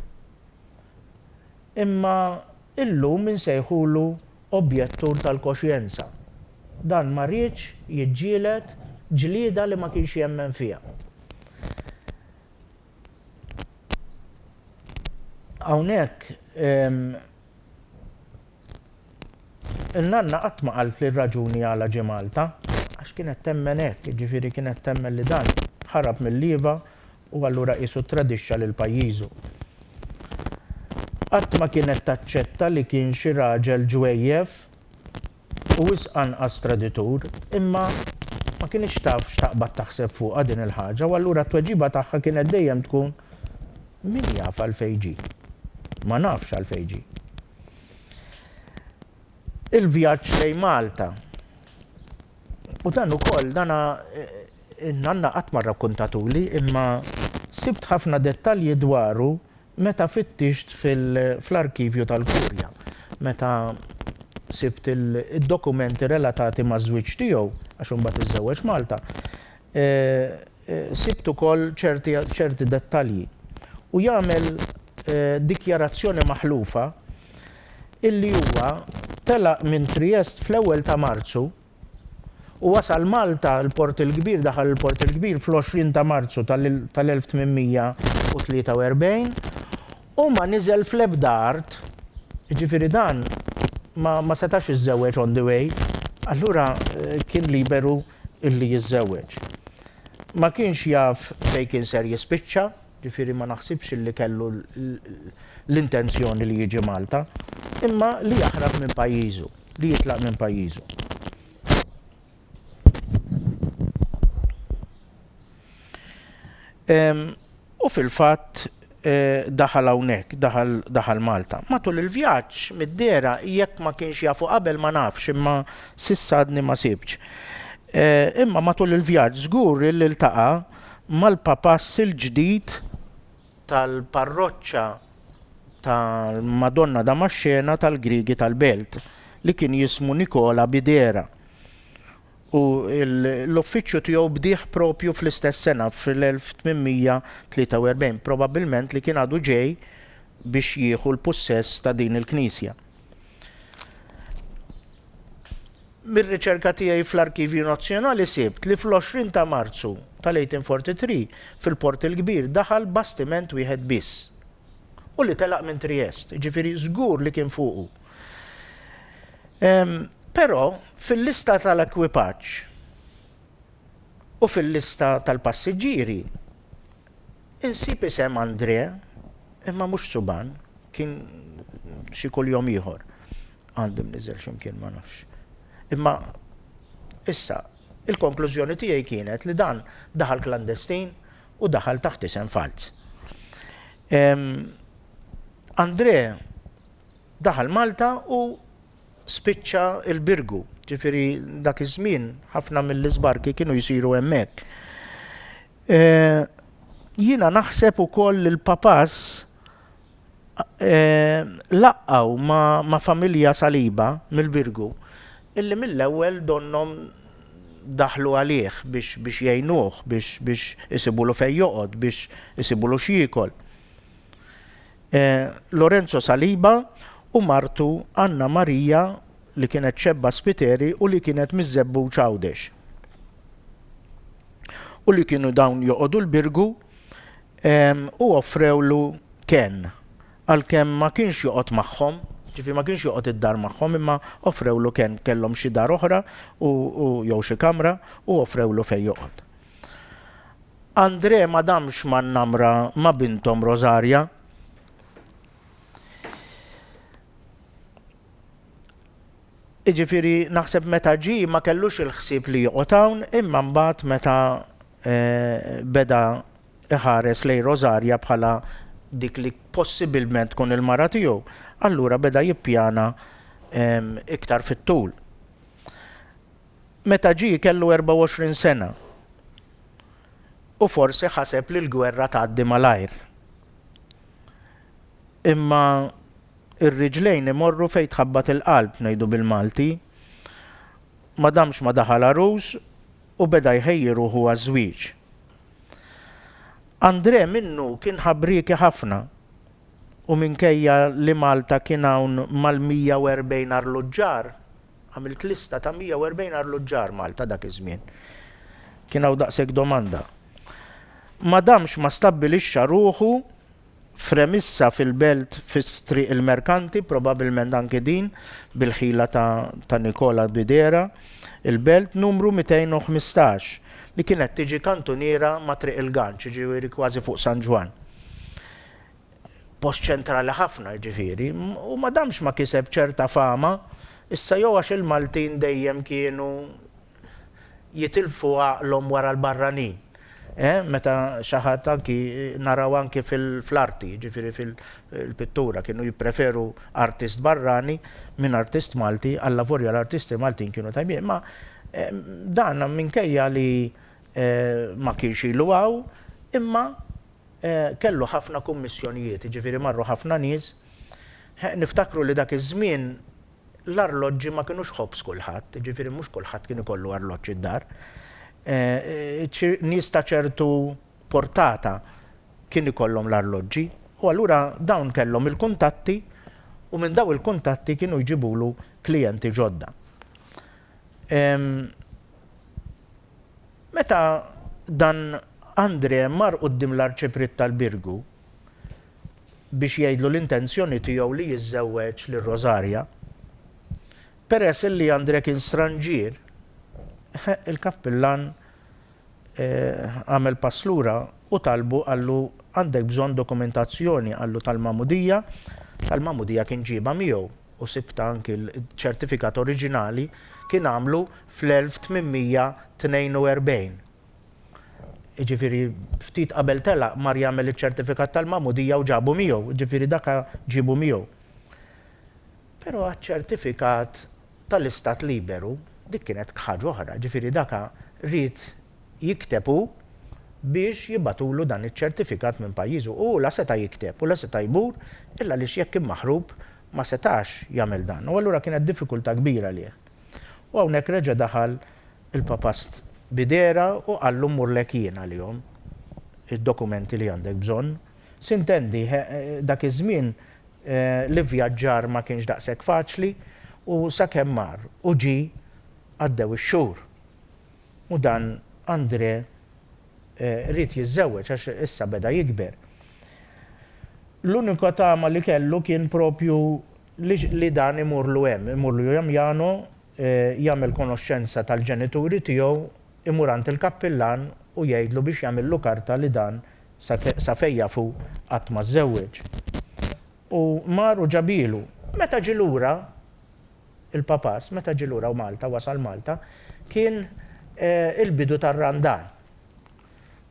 [SPEAKER 2] Imma illum insejħulu objettur tal-koxjenza. Dan ma rridx jiġġieled ġlieda li ma kienx jemmen fiha. Hawnhekk il-nanna qatt ma qalt li r-raġuni għala ġie Malta, għax kienet temmen hekk, jiġifieri kienet temmen li dan ħarab mill-lieva u allura qisu tradixxa lil pajjiżu. Qatt ma kienet taċċetta li kien xi raġel ġwejjef u wisq anqas traditur, imma ma kienx taf x'taqbad taħseb fuqha din il-ħaġa u allura t-tweġiba tagħha kienet dejjem tkun min jaf għalfejn ġie. Ma nafx għalfejn ġie. Il-vjaġġ lejn Malta. U dan ukoll in-nanna qatt ma rrakkuntatuli imma sibt ħafna dettalji dwaru meta fittixt fl-arkivju tal-Kurja. Meta sibt id-dokumenti relatati maż-żwieġ tiegħu għax imbagħad iżżewweġ Malta, sibt ukoll ċerti dettalji. U jagħmel dikjarazzjoni maħlufa illi huwa telaq minn Trieste fl-ewwel ta' Marzu u wasal Malta l-Port il-Kbir, daħal il-Port il-Kbir fl-20 ta' Marzu tal-1843 u ma niżel fl-ebda art, jiġifieri dan ma setax iżżewweġ on the way, allura kien liberu illi jiżżewweġ. Ma kienx jaf fejn kien ser jispiċċa, ġifieri ma naħsibx illi kellu l-intenzjoni li jiġi Malta, imma li jaħrab minn pajjiżu, li jitlaq minn pajjiżu. U fil-fatt daħal hawnhekk, daħal Malta. Matul il-vjaġġ mid-dera jekk ma kienx jafu qabel ma nafx, imma s'issa għadni ma sibx. Imma matul il-vjaġġ żgur li ltaqa' mal-papass il-ġdid tal-parroċċa tal-Madonna Damaxxena tal-Griegi tal-Belt li kien jismu Nikola Bidera. U l-uffiċċju tiegħu bdieħ propju fl-istess sena fl-1843, probabbilment li kien għadu ġej biex jieħu l-possess ta' din il-Knisja. Mir-riċerka tiegħi fl-Arkivju Nazzjonali sibt li fl-20 ta' Marzu tal-1843 fil-Port il-Kbir daħal bastiment wieħed biss. U li telaq minn Trieste, ġifieri żgur li kien fuqu. Però fil-lista tal-ekwipaġġ u fil-lista tal-passiġġieri insib isem André, imma mhux Suban, kien xi kuljum ieħor. Għandim niżel x'imkien ma nafx. Imma issa il-konklużjoni tiegħi kienet li dan daħal klandestin u daħal taħt isem fals. Andre daħal Malta u spiċċa il-Birgu, ġifieri dak iż-żmien ħafna mill-iżbarki kienu jsiru hemmhekk. Jiena naħseb ukoll il-papas laqqaw ma' familja Saliba mill-Birgu illi mill-ewwel donhom daħlu għalih biex jgħinuh, biex isibulu fejn joqgħod, biex isibulu xi jiekol. Lorenzo Saliba u martu Anna Marija li kienet xebba Spiteri u li kienet miż-Żebbu Ċawdex. U li kienu dawn joqogħdu l-Birgu u offrewlu Ken għalkemm ma kienx joqgħod magħhom, ġifieri ma kienx joqgħod id-dar magħhom, imma offrewlu Ken kellhom xi dar oħra u jew xi kamra u offrewlu fejn joqgħod. Andre ma damx man-namra ma' bintom Rosaria. Jiġifieri naħseb meta ġie ma kellux il-ħsieb li joqgħod hawn, imma mbagħad meta beda iħares lejn Rosaria bħala dik li possibilment tkun il-mara tiegħu, allura beda jippjana iktar fit-tul. Meta ġie kellu 24 sena u forsi ħaseb li l-gwerra tgħaddi malajr. Imma ir-riġlejn imorru fejn tħabbat il-qalb ngħidu bil-Malti, ma damx ma daħal arus u beda jħejji ruħu għaż-żwieġ. Andre minnu kien ħabriki ħafna u minkejja li Malta kien hawn mal-140 arloġġar, għamilt lista ta' 140 arloġġar Malta dak iż-żmien. Kien hawn daqshekk domanda. Ma damx ma stabbilixxa ruħu fremissa fil-belt fis-Triq il-Merkanti, probabbilment anke din bil-ħila ta' Nikola Bidera, il-belt numru 215 li kienet tiġi kantuniera ma' Triq il-Ganċ, ġifieri kważi fuq San Ġwan. Post ċentrali ħafna ġifieri, u ma damx ma kiseb ċerta fama, issa jew għax il-Maltin dejjem kienu jitilfu għaqlhom wara l-barranin. Meta xi ħadd anki naraw anki fl-arti, ġifieri fil-pittura kienu jippreferu artist barrani minn artist Malti, alla volja l-artisti Maltin kienu tajbin, ma dan minkejja li ma kienx ilu hawn, imma kellu ħafna kummissjonijiet, ġifieri marru ħafna nies. Niftakru li dak iż-żmien l-arloġġi ma kienux ħobbs kulħadd, ġifieri mhux kulħadd kien ikollu arloġġ id-dar. Nies ta' ċertu portata kien ikollhom l-arloġġi u allura dawn kellhom il-kuntatti u minn daw il-kuntatti kienu jġibulu klijenti ġodda. Meta dan Andre mar quddiem l-Arċiprit tal-Birgu biex jgħidlu l-intenzjoni tiegħu li jiżżewweġ lir Rosaria, peress li Andre kien stranġier, il-kappillan għamel paslura u talbu għallu għandek bżonn dokumentazzjoni għallu tal-Mamudija kien ġiba miegħu u sibta anki l-ċertifikat oriġinali kien għamlu fl-1842. Ġifieri ftit qabel telaq mar jagħmel iċ-ċertifikat tal-Mamudija u ġabu miegħu, ġifieri daka ġibu miegħu. Però għaċ-ċertifikat tal-Istat Liberu dik kienet ħaġa oħra, ġifieri daka rrid jiktebu biex jibatulu dan iċ-ċertifikat minn pajjiżu. U la seta' jikteb u la seta' jmur illa li jekk kien maħrub ma setax jagħmel dan. U allura kienet diffikultà kbira lih. U hawnhekk reġa' daħal il-Papast Bidera u qallu mmurlek jien għalihom id-dokumenti li għandek bżonn. Sintendi dak iż-żmien l-ivvjaġġar ma kienx daqshekk faċli u sakemm mar u ġie għaddew ix-xhur. U dan Andre rrid jiżżewweġ għax issa beda jikber. L-unika tama li kellu kien propju li dan imurlu hemm Jano jagħmel konoxxenza tal-ġenituri tiegħu, imur għand il-kappillan u jgħidlu biex jagħmillu karta li dan sa fejn jafu qatt ma żżewweġ. U mar u ġabilu. Meta ġie lura il-papas, meta ġilura u Malta, wasal Malta, kien il-bidu tar-Randan.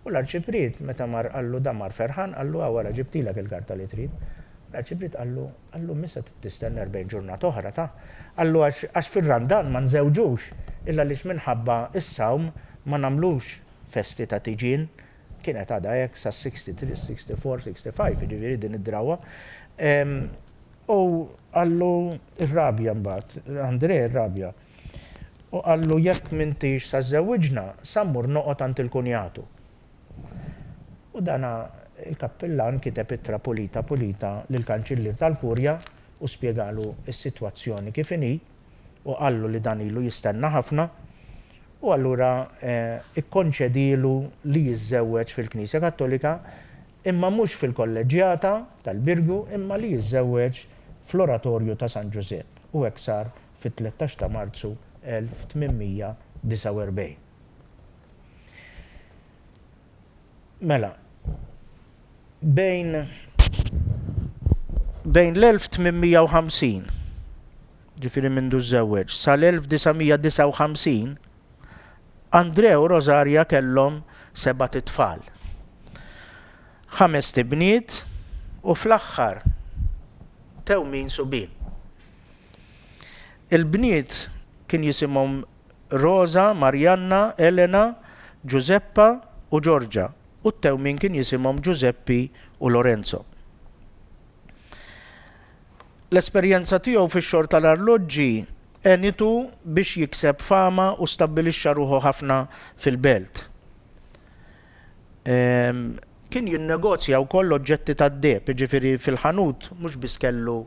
[SPEAKER 2] U l-Arċipriet, meta mar għallu damar Ferħan, għallu għawara ġibtilek il-karta li trid. L-Arċipriet għallu missa tistenna 40 ġurnata oħra ta' għallu għax fil-Randan ma nżewġux, illa li minħabba is-sawm ma namlux festi ta' tiġin, kienet għada jek sa' 63, 64, 65, ġiviri din id-drawa. U għallu ir-rabja mbagħad, Andrej ir-rabja. U għallu jekk mintix sa' żewġna, sammur noqgħod għand il-kunjatu. U dana il-kappellan kiteb ittra pulita lill-kanċillier tal-Purja u spjegalu s-sitwazzjoni kif inhi u għallu li dan ilu jistenna ħafna u allura ikkonċedilu li jiżżewweġ fil-Knisja Kattolika imma mhux fil-kolleġjata tal-Birgu imma li jiżżewweġ fl-oratorju ta' San Giuseppe u hekk sar fit-13 ta' Marzu 1849. Mela, bejn l-1850, ġifiri mindu żewweġ, sal-1959, Andrea u Rosaria kellhom 7 tfal. 5 tibniet u fl-aħħar tewmin subin. Il-bniet kien jisimhom Rosa, Marianna, Elena, Giuseppa u Giorgia. U t-tewmin kien jisimhom Giuseppi u Lorenzo. L-esperjenza tiegħu fix-xogħol tal-arloġġi għenitu biex jikseb fama u stabbilixxa ruħu ħafna fil-belt. Kien jinnegozja wkoll oġġetti tad-deheb, jiġifieri fil-ħanut mhux biss kellu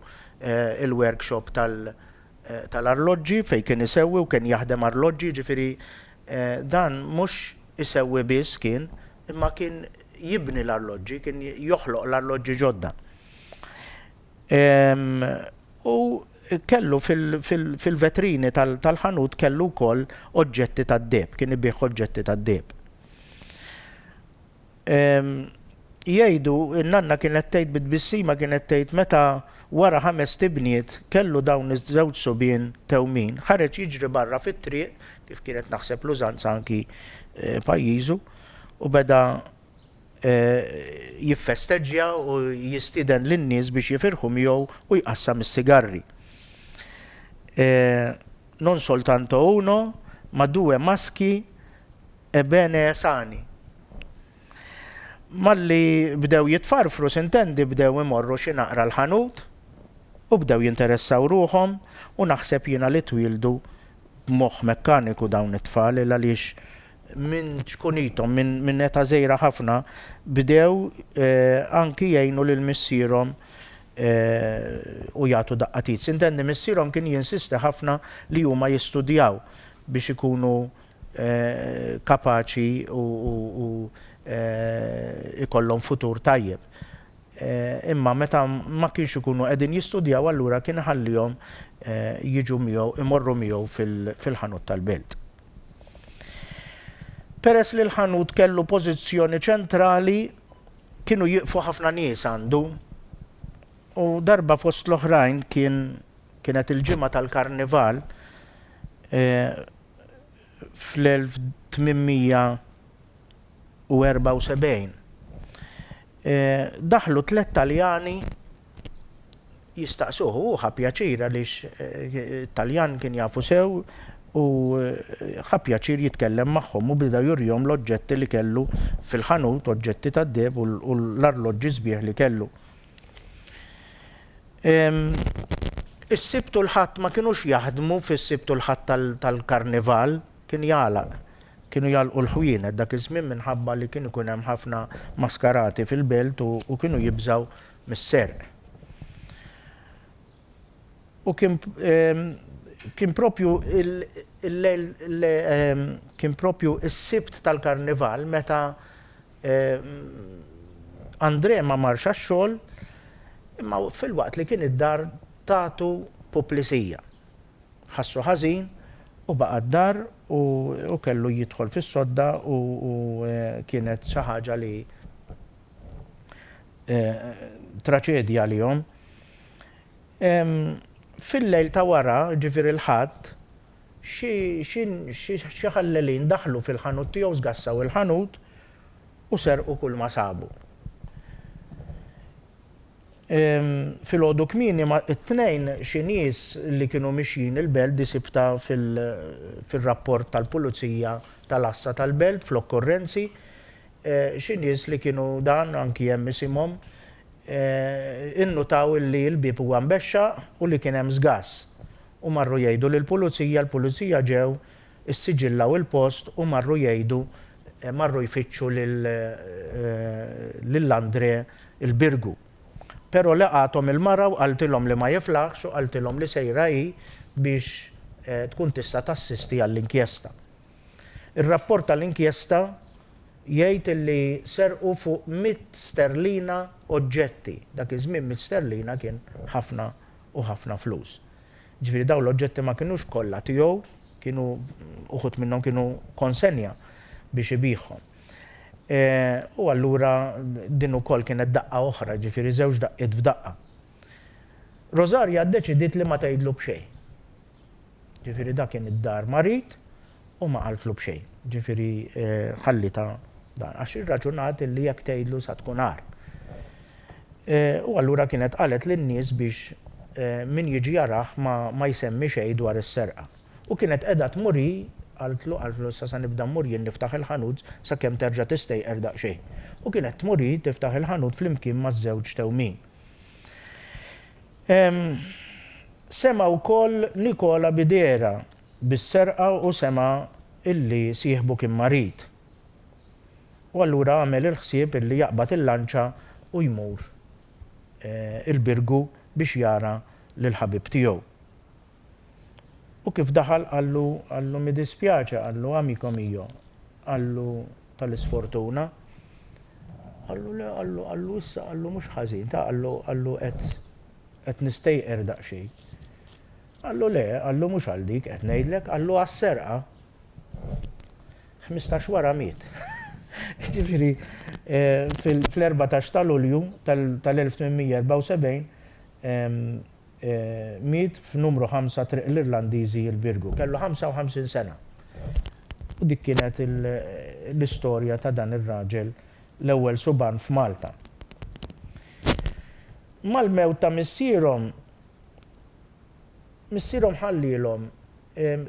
[SPEAKER 2] il-workshop tal-arloġġi fejn kien isewwi u kien jaħdem arloġġi, jiġifieri dan mhux isewwi biss kien imma kien jibni l-arloġġi, kien joħloq l-arloġġi ġodda. U kellu fil-vetrini tal-ħanut kellu wkoll oġġetti tad-deheb, kien ibih oġġetti tad-deheb. Jgħidu n-nanna kienet tgħid bit-tbissima kienet tgħid meta wara 5 tibniet kellu dawn iż-żewġ subien tewmin, ħareġ jiġri barra fit-triq kif kienet naħseb l-użanza anki pajjiżu u beda jiffesteġġja u jistieden lin-nies biex jifirħu miegħu u jqassam is-sigarri. Non soltanto uno, ma 2 maschi e bene sani. Malli bdew jitfarfru sintendi bdew imorru xi naqra l-ħanut u bdew jinteressaw ruhom u naħseb jiena li twildu b'moħħ mekkaniku dawn it-tfal għaliex minn ċkunitom, minn eta żgħira ħafna bdew anki jgħinu lil missierhom u jagħtu daqqatit. Sintendi missierhom kien jinsisti ħafna li huma jistudjaw biex ikunu kapaċi u ikollhom futur tajjeb. Imma meta ma kienx ikunu qegħdin jistudjaw allura kien ħallihom jiġu miegħu imorru miegħu fil-ħanut tal-belt. Peress li l-ħanut kellu pożizzjoni ċentrali kienu jiqfu ħafna nies għandu u darba fost l-oħrajn kienet il-ġimgħa tal-Karnival fl-1874. Daħlu 3 Taljani jistaqsuhu u ħapjaċir għaliex Taljan kien jafu sew u ħapjaċir jitkellem magħhom u bida jurjhom l-oġġetti li kellu fil-ħanut, oġġetti tad-deheb u l-arloġġi sbieħ li kellu. Is-Sibt u l-Ħadd ma kinux jaħdmu fis-Sibt u l-Ħadd tal-Karnival, kien jagħlaq. Kienu jalqu l-ħwienet dak iż-żmien minħabba li kien ikun hemm ħafna maskarati fil-belt u kienu jibżgħu mis-serq. U kien propju kien propju is-Sibt tal-Karnival meta Andrea ma marx għax-xogħol imma fil-waqt li kien id-dar tagħtu puplisija. Ħassu ħażin u baqa' d-dar u kellu jidħol fis-sodda u kienet xi ħaġa li traċedja għalihom. fil-lejl ta' wara, ġifieri l-ħadd, xi ħallelin daħlu fil-ħanut tiegħu żgassaw il-ħanut u serqu kull ma sabu. Fil-għodu kmieni it-tnejn xi nies li kienu mixjin il-belt disibta fil-rapport tal-Pulizija tal-Assa tal-Belt fl-okkurrenzi, xi nies li kienu dan anki hemm isimhom innutaw li l-bib huwa mbexxaq u li kien hemm żgass. U marru jgħidu lill-Pulizija, l-Pulizija ġew issiġillaw il-post u marru jgħidu marru jfittxu lill-Andre il-Birgu. Però laqathom il-mara u qaltilhom li ma jiflaħx u qaltilhom li sejra hi biex tkun tista' tassisti għall-inkjesta. Ir-rapport tal-inkjesta jgħid li serqu fuq 100 sterlina oġġetti. Dak iż-żmien 100 sterlina kien ħafna u ħafna flus. Ġifieri dawn l-oġġetti ma kinux kollha tiegħu, kienu uħud minnhom kienu konsenja biex ibihom. U allura din ukoll kienet daqqa oħra, ġifieri żewġ daqqiet f'daqqa. Rosaria ddeċidiet li ma tgħidlu b'xejn. Ġifieri dak kien id-dar marit u ma qaltlu b'xejn. Ġifieri ħallita dan għax irraġunat li jekk tgħidlu sa tkun għar. U allura kienet qalet lin-nies biex min jiġi jaraħ ma jsemmi xejn dwar is-serqa. U kienet qiegħda tmuri qaltlu sa nibda mmur jien niftaħ il-ħanut sakemm terġa' tistejqer daqsxejn. U kienet tmuri tiftaħ il-ħanut flimkien maż-żewġ tewmien. Sema wkoll Nikola Bidera bis-serqa u sema illi sieħbu kien marit. U allura għamel il-ħsieb illi jaqbad il-lanċa u jmur il-Birgu biex jara lill-ħabib tiegħu. U kif daħal għallu mi dispjaċa, għallu amico mio, għallu tal-isfortuna, għallu issa, għallu mhux ħażin, għallu qed nistejqer daqsxejn. Għallu le, għallu mhux għal dik qed ngħidlek, għallu għas-serqa 15 wara miet. Ġifieri fl-14 ta' Lulju tal-1874 miet f'numru 5 triq l-Irlandiżi il-Birgu. Kellu 55 sena. U dik kienet l-istorja ta' dan ir-raġel l-ewwel suban f'Malta. Mal-mewt ta' missierhom ħallilhom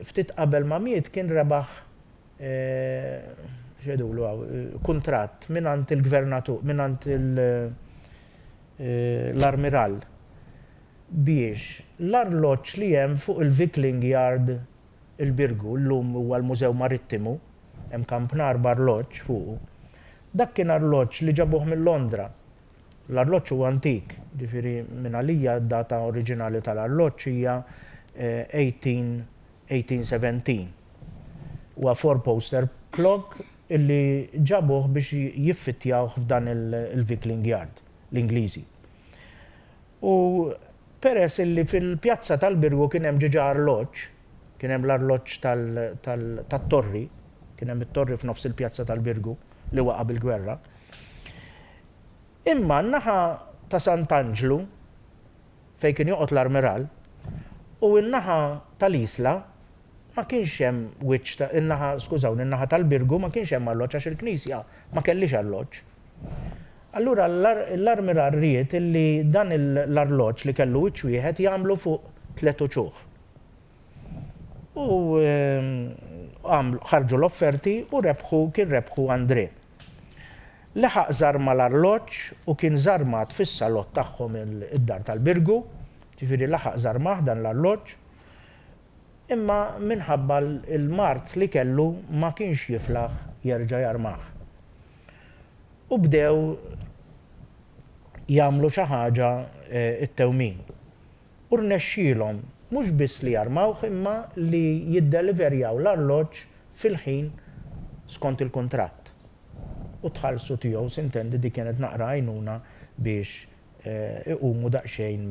[SPEAKER 2] ftit qabel ma miet kien rebaħ xedulu kuntratt minant il-gvernatur, minant l-armiral biex l-arloġġ li hemm fuq il-Vickling Yard il-Birgu, llum huwa l-Mużew Marittimu, hemm kampnar b'arloġġ fuq. Dak kien arloġġ li ġabuh minn Londra. L-arloġġ huwa antik, ġifieri minn għalija d-data oriġinali tal-arloġġ hija 1817. Huwa four-poster clock illi ġabuh biex jiffittjaw f'dan il-Vickling Yard, l-Ingliżi. U peress illi fil-pjazza tal-Birgu kien hemm ġiġa arloġġ, kien hemm l-arloġġ tat-torri, kien hemm it-torri f'nofs il-pjazza tal-Birgu li waqa' bil-gwerra. Imma n-naħa ta' Sant'Angelo fejn kien joqgħod l-armiral u n-naħa tal-Isla ma kienx hemm wiċċ in-naħa tal-Birgu ma kienx hemm arloġġ għax il-Knisja ma kellix arloġġ. Allura l-armiral ried illi dan l-arloġġ li kellu wiċċ wieħed jagħmlu fuq 3 uċuħ. U ħarġu l-offerti u kien rebħu André. Leħaq żarma l-arloġġ u kien żarmat fis-salott tagħhom id-dar tal-Birgu, ġifieri laħaq żarmah dan l-arloġġ, imma minħabba l-mart li kellu ma kienx jiflaħ jerġa' jarmah. U bdew jagħmlu xi ħaġa it-tewmien. U rnexxielhom mhux biss li jarmawh imma li jiddeliverjaw l-arloġġ fil-ħin skont il-kuntratt. U tħallsu tiegħu sintendi dik kienet naqra għajnuna biex iqumu daqsxejn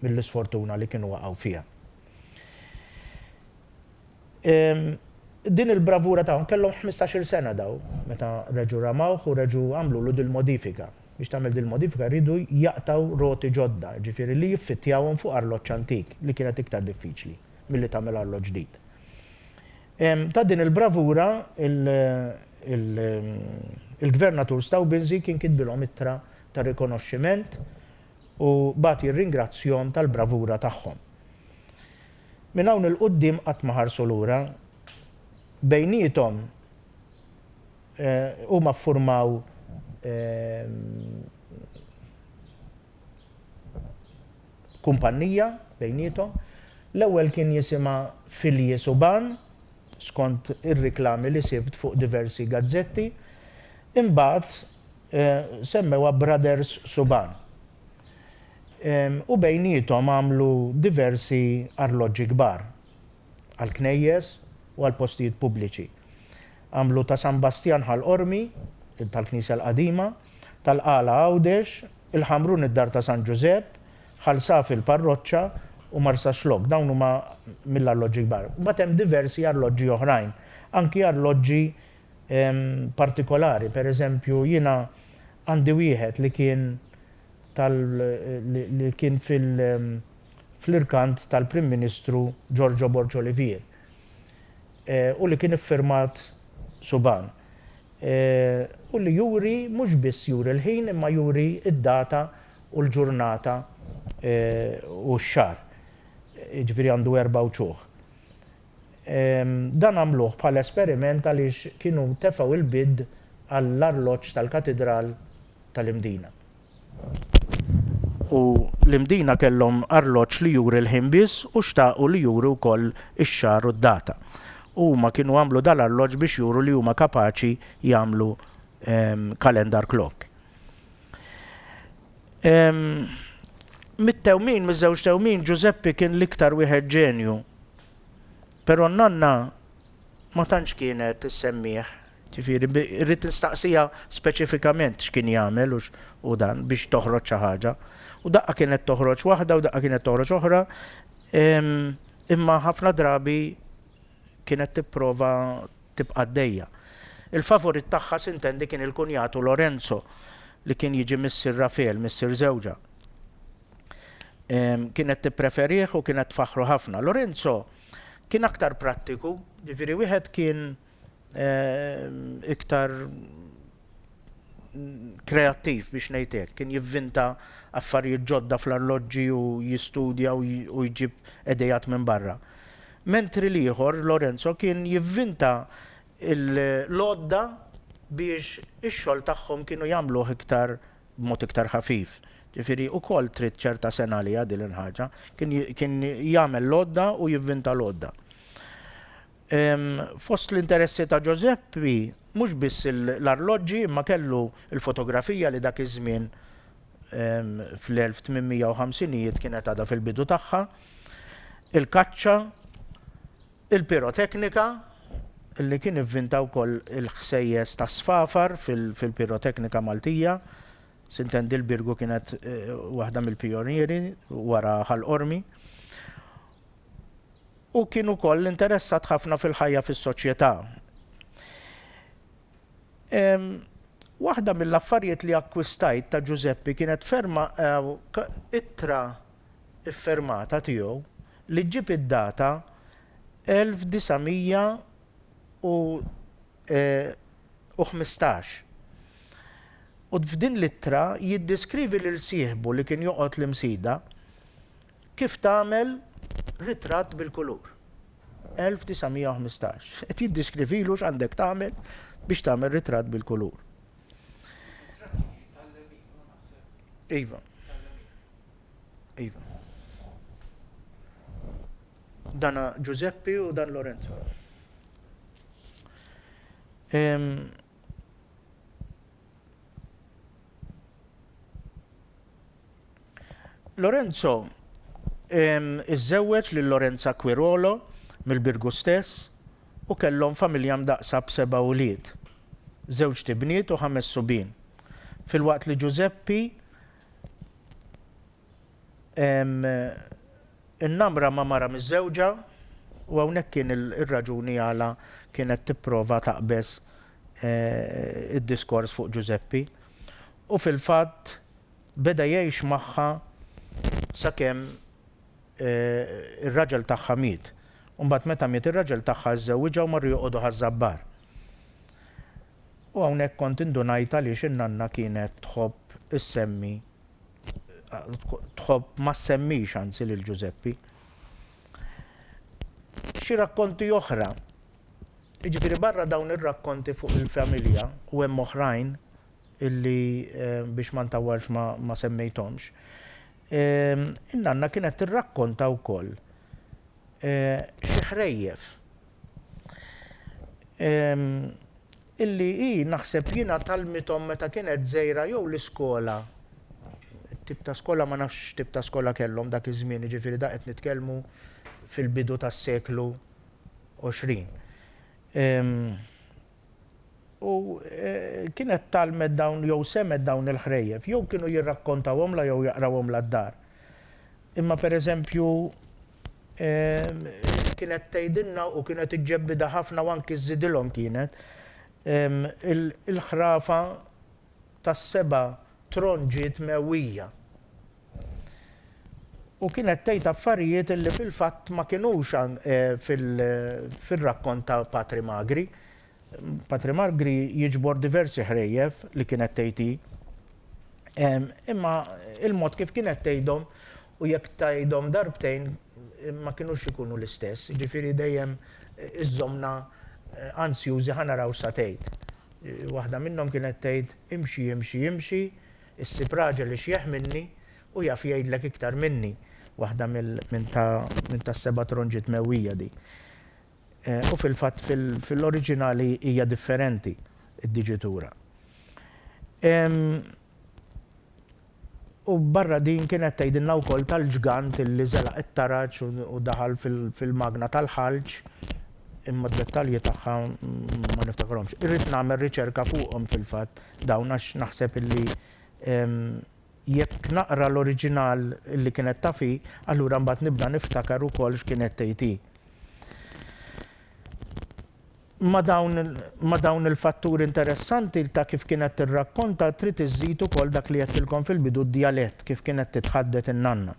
[SPEAKER 2] mill-isfortuna li kienu waqgħu fiha. Din il-bravura tagħhom kellhom 15-il sena daw meta reġu ramawh u reġu għamlu dil-modifika. biex tagħmel din modifika rridu jaqtaw roti ġodda, ġifieri li jiffittjawhom fuq arloġġ antik li kienet iktar diffiċli milli tagħmel arloġġ ġdid. Ta' din il-bravura il-gvernatur Stawbinzi kien kitbilhom ittra ta' rikonoxximent u bagħti r-ringrazzjon tal-bravura tagħhom. Minn hawn il-qudiem qatt ma ħarsu lura bejniethom huma ffurmaw kumpanija bejniethom. L-ewwel kien jisimha Filji Suban skont ir-riklami li sibt fuq diversi gazzetti, imbagħad semmewha Brothers Suban. U bejniethom għamlu diversi arloġġi kbar għall-knejjes u għall-postijiet pubbliċi. Għamlu ta' San Bastian ħal-Qormi, tal-Knisja l-Qadima, tal-Qala Għawdex, il-Ħamrun id-Dar ta' San Ġusepp, ħalsaf il-Parroċċa u Marsa Xlok, dawn huma mill-arloġġi kbar. Mbagħad hemm diversi arloġġi oħrajn, anki arloġġi partikolari, pereżempju jiena għandi wieħed li kien fl-irkant tal-Prim Ministru Giorgio Borg Olivier u li kien iffirmat Suban. U li juri mhux biss juri l-ħin imma juri id-data u l-ġurnata u x-xahar. Ġifieri għandu 4 ċuħ. Dan għamluh bħala esperiment għaliex kienu tefgħu il-bid għall-arloġġ tal-Katedral tal-Imdina. U l-Imdina kellhom arloġġ li juri l-ħin biss u xtaqu li juri wkoll ix-xahar u d-data. Huma kienu għamlu dal-arloġġ biex juru li huma kapaċi jagħmlu calendar clock. Mit-tewmin, miż-żewġ tewmin, Giuseppe kien l-iktar wieħed ġenju. Però nonna ma tantx kienet issemmih. Ġifieri rrid nistaqsija speċifikament x'kien jagħmel u dan biex toħroġ xi ħaġa. U daqqa kienet toħroġ waħda u daqqa kienet toħroġ oħra. Imma ħafna drabi kienet tipprova tibqa' għaddejja. Il-favorit tagħha sintendi kien il-kunjatu Lorenzo li kien jiġi missier Rafael, missier żewġa. Kienet tippreferih u kienet tfaħħru ħafna. Lorenzo kien aktar prattiku, ġifieri wieħed kien iktar kreattiv biex ngħid hekk, kien jivvinta affarijiet ġodda fl-arloġġi u jistudja u jġib idejat minn barra. Mentri l-ieħor Lorenzo kien jivvinta l-lodda biex ix-xogħol tagħhom kienu jagħmluh iktar b'mod iktar ħafif. Ġifieri wkoll trid ċerta sena li din il-ħaġa, kien jagħmel lodda u jivvinta lodda. Fost l-interessi ta' Giuseppe mhux biss l-arloġġi imma kellu l-fotografija li dak iż-żmien fl-1850 kienet għadha fil-bidu tagħha, il-kaċċa, il-piroteknika, illi kien ivvinta wkoll il-ħsejjes ta' sfafar fil-piroteknika Maltija. Sintendi l-Birgu kienet waħda mill-pionieri wara ħal-Qormi. U kien ukoll interessat ħafna fil-ħajja fis-soċjetà. Waħda mill-affarijiet li akkwistajt ta' Giuseppe kienet ittra iffermata tiegħu li ġib id-data 1915. U f'din l-ittra jiddeskrivi lil sieħbu li kien joqgħod l-imsida kif tagħmel ritratt bil-kulur. 1915. Qed jiddeskrivilu x'għandek tagħmel biex tagħmel ritratt bil-kulur. Iva. Iva. Dan Giuseppe u dan Lorenzo. Lorenzo iżżewweġ lil Lorenza Quirolo mill-Birgu stess u kellhom familja mdaqsa b'7 ulied, 2 tibniet u 5 subien. Filwaqt li Giuseppe innamra ma' mara miż-żewġa u hawnhekk kien ir-raġuni għala kienet tipprova taqbeż id-diskors fuq Giuseppe. U fil-fatt beda jgħix magħha sakemm ir-raġel tagħha miet. U mbagħad meta miet ir-raġel tagħha żewwiġa u marru joqogħdu ħaż-żabbar. U hawnhekk kont indunajt għaliex in-nanna kienet tħobb issemmi tħobb ma semmix anzi lil Giuseppi. Xi rakkonti oħra. Jiġifieri barra dawn ir-rakkonti fuq il-familja u hemm oħrajn illi biex ma ntawwalx ma semmejthomx. In-nanna kienet tirrakkonta wkoll xi ħrejjef illi naħseb jiena talmithom meta kienet żgħira jew l-iskola. Tip ta' skola ma nafx tip ta' skola kellhom dak iż-żmien, jiġifieri da qed nitkellmu fil-bidu tas-seklu 20. U kienet talmet dawn jew semet dawn il-ħrejjef, jew kienu jirrakkontawhomla jew jaqrawhomla d-dar. Imma pereżempju kienet tgħidilna u kienet iġġebbida ħafna u anki żżidilhom kienet il-ħrafa tas-seba' tronġiet mewwija. U kienet tgħid affarijiet illi fil-fatt ma kinux fil-rakkont ta' Patri Magri. Patri Magri jiġbor diversi ħrejjef li kienet tgħidhi. Imma il-mod kif kienet tgħidhom u jekk tgħidhom darbtejn ma kinux ikunu l-istess. Jiġifieri dejjem iżżommna ansjużi ħanaraw sa tgħid. Waħda minnhom kienet tgħid imxi, issib raġel li xjeħ minni u jaf jgħidlek iktar minni. Waħda minn ta' seba' tronġiet mewwija di. U fil-fatt fil-oriġinali hija differenti id-diġitura. U barra din kienet tgħidilna wkoll tal-ġgant illi żelaq it-taraġġ u daħal fil-magna tal-ħalġ imma d-dettalji tagħha ma niftakarhomx. Irrid nagħmel riċerka fuqhom fil-fatt dawn għax naħseb illi jekk naqra l-oriġinal illi kienet tafi, allura mbagħad nibda niftakar ukoll x'kienet tgħid. Ma dawn il-fatturi interessanti ta' kif kienet tirrakkonta trid iżżid ukoll dak li qedtilkom fil-bidu d-dialett kif kienet titħaddet in-nanna.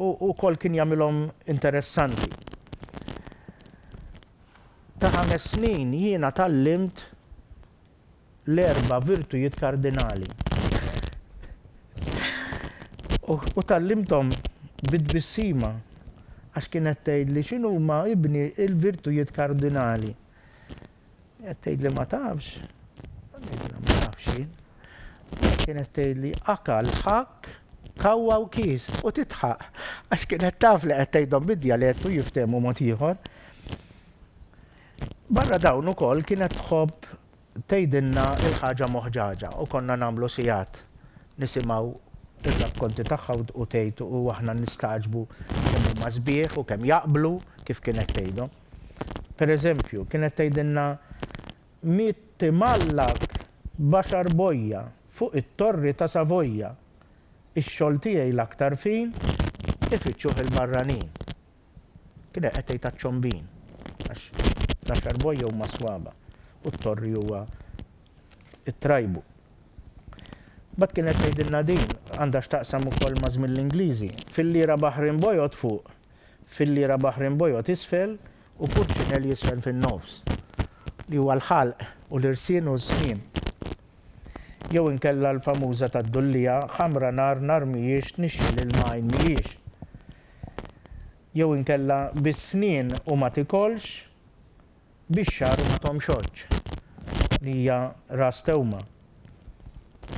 [SPEAKER 2] U wkoll kien jagħmilhom interessanti. Ta' 5 snin jiena tallimt l-4 virtujiet kardinali. U tallimthom bid-bissima għax kienet tgħidli x'inhuma ibni il-virtujiet kardinali. Qed tgħidli ma tafx. Ma nafx jien. Kienet tgħidli akal ħakk kawwa u kies u titħaq għax kienet taf li qed tgħidhom bid-djalett u jiftehmu mod ieħor. Barra dawn ukoll kienet tħobb tgħidilna il-ħaġa moħġaġa u konna nagħmlu sigħat nisimgħu ir-rakkonti tagħha u tgħid u aħna nistaġbu kemm huma sbieħ u kemm jaqblu kif kienet tgħidhom. Pereżempju, kienet tgħidilna miet timallak baxar bojja fuq it-torri ta' Savoja. Ix-xogħol tiegħi l-aktar fin ifittxuh il-barranin. Kienet qed tgħid taċ-ċombin għax baxar bojja huma swaba u t-torri huwa it-trajbu. Bad kienet tgħidilna din għandha x'taqsam ukoll ma' żmien l-Ingliżi. Fil-lira Bahrin Bojot fuq, fil-lira Bahrin Bojot isfel u Purċinell jisfel fin-nofs. Li huwa l-ħalq u l-irsien u s-snin. Jew inkella l-famuża tad-dullija ħamra nar mhijiex nixxil il-majn mhijiex. Jew inkella bis-snien u ma tikolx bix-xahar u ma tomxoġġ li hija ras tewma.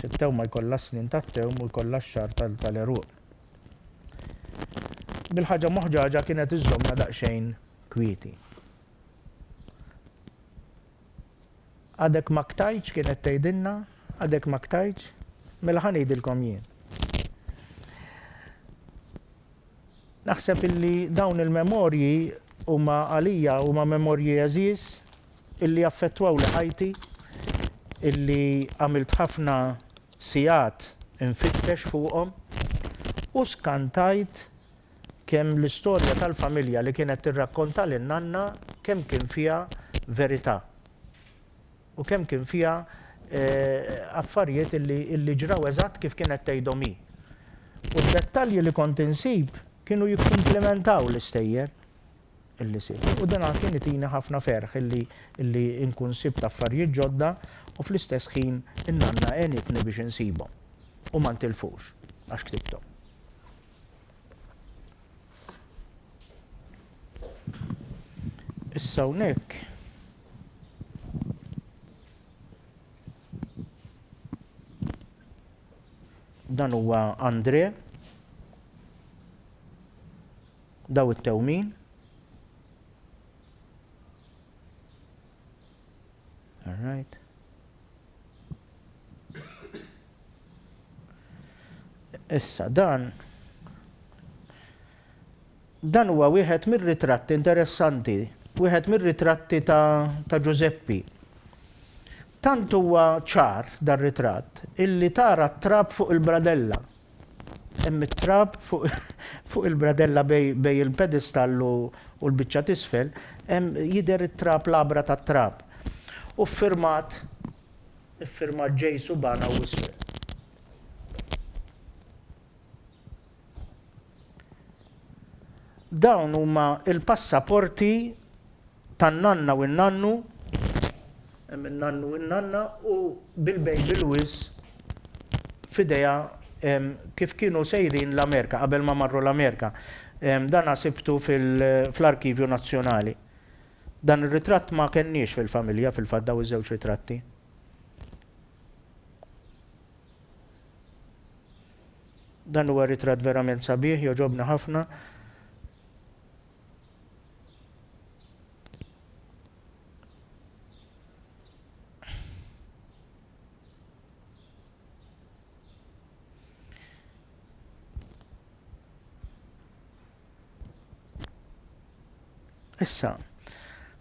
[SPEAKER 2] It-tewma jkollha snin tat-tewm u jkollha x-xahar tal-eruq. Bil-ħaġa moħġaġa kienet iżżommna daqsxejn kwieti. Għadek ma ktajtx kienet tgħidilna, għadek ma ktajtx, mela ħa ngħidilkom jien. Naħseb illi dawn il-memorji huma għalija huma memorji għażiż illi affettwaw li ħajti, illi għamilt ħafna sigħat infittex fuqhom u skantajt kemm l-istorja tal-familja li kienet tirrakkonta lin-nanna kemm kien fiha verità u kemm kien fiha affarijiet illi ġraw eżatt kif kienet tgħidhom hi. U d-dettalji li kont insib kienu jikkumplementaw l-istejjer illi sir. U dan kien itina ħafna ferħ illi nkun sibt affarijiet ġodda u fl-istess ħin in-nanna għenitni biex insibhom. U ma ntilfux għax ktibtom. Issa hawnhekk dan huwa Andre, daw it-tewmin. All right. Issa dan huwa wieħed mir-ritratti interessanti, wieħed mir-ritratti ta' Giuseppi. Tant huwa ċar dar-ritratt illi tara t-trab fuq il-bradella. Hemm it-trab fuq il-bradella bej il-pedestal u l-biċċa t'isfel, hemm jidher it-trab labra tat-trab. U firmat J. Subana u isfel. Dawn huma il-passaporti tan-nanna u n-nannu, hemm in-nannu u n-nanna u bil-bej bil-wis f'idejha kif kienu sejrin l-Amerika qabel ma marru l-Amerika. Dan sibtu fl-Arkivju Nazzjonali. Dan ir-ritratt ma kenniex fil-familja fil-fatt daw iż-żewġ ritratti. Dan huwa ritratt verament sabiħ, joġobna ħafna. Issa,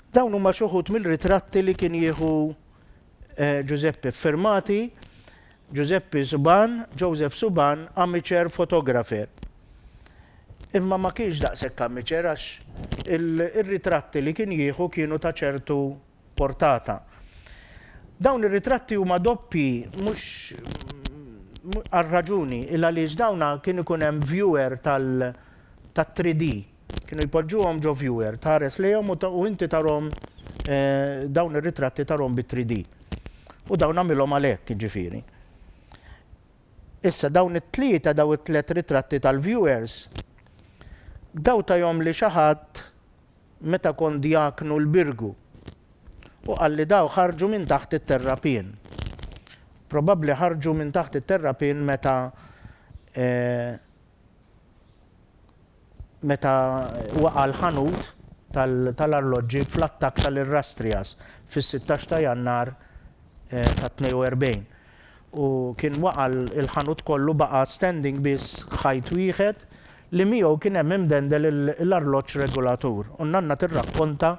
[SPEAKER 2] dawn huma xi wħud mill-ritratti li kien jieħu Giuseppe firmati, Giuseppe Suban, Joseph Suban, amateur photographer. Imma ma kienx daqshekk amateur għax ir-ritratti li kien jieħu kienu ta' ċertu portata. Dawn ir-ritratti huma doppi mhux għal-raġuni il għaliex dawna kien ikun hemm viewer tat-3D. Kienu jpoġġuhom ġo viewer, tares lejhom u inti tarhom dawn ir-ritratti tarhom bi-3D. U dawn għamilhom għalhekk jiġifieri. Issa dawn it-tlieta daw it-tliet ritratti tal-viewers daw tajhom li xi ħadd meta kont diaknu l-Birgu u qalli daw ħarġu minn taħt it-terrapien. Probabbli ħarġu minn taħt it-terrapien meta waqa' l-ħanut tal-arloġġi fl-attakk tal-Irrastrias fis-16 ta' Jannar ta' 42. U kien waqa' l-ħanut kollu baqa' standing biss ħajt wieħed li miegħu kien hemm imdendel l-arloġġ regolatur. U n-nanna tirrakkonta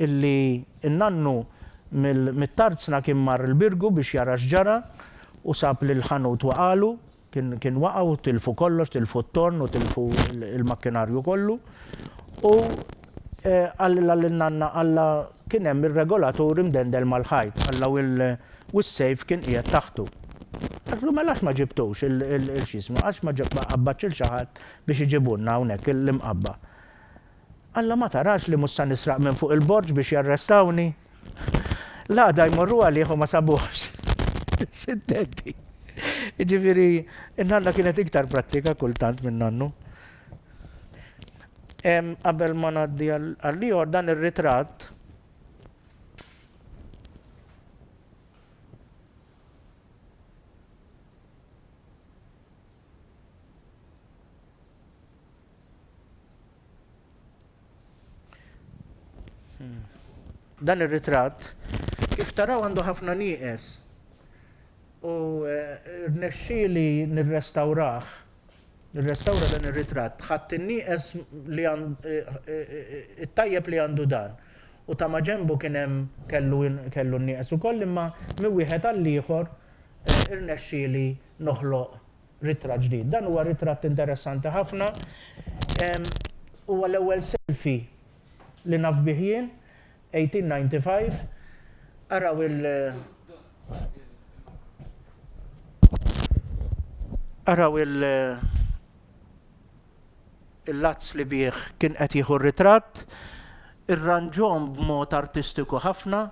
[SPEAKER 2] illi n-nannu mit-tarzna kien mar il-Birgu biex jara x'ġara u sab li l-ħanut waqalu. Kien waqgħu tilfu kollox, tilfu t-torn u tilfu il-makkinarju kollu. U għalla l-nanna għalla kien hemm ir-regolatur imdendel mal-ħajt, għalla u s-sejf kien qiegħed taħtu. Għallu mela għax ma ġibtux il-xismu, għax ma qabbaċ il-ċaħat biex iġibunna hawnhekk l-imqabba. Alla ma tarax li mussa nisraq minn fuq il-borġ biex jarrestawni. La da jmorru għalih u ma sabuħx. Sittenti. Ġifiri, n-nanna kienet iktar prattika kultant minn nannu. Qabel ma ngħaddi għal-liħor dan ir-ritratt dan ir-ritratt kif taraw għandu ħafna nieqes. U rnexxieli nirrestawrah, nirrestawra dan ir-ritratt, ħadd in-nieqes li it-tajjeb li għandu dan. U ta' ma ġembu kien hemm kellu n-nieqes ukoll imma minn wieħed għal ieħor irnexxieli noħloq ritratt ġdid. Dan huwa ritratt interessanti ħafna. Huwa l-ewwel selfie li naf bih jien 1895. Araw Araw il-lazz li bih kien qed jieħu r-ritratt, irranġhom b'mod artistiku ħafna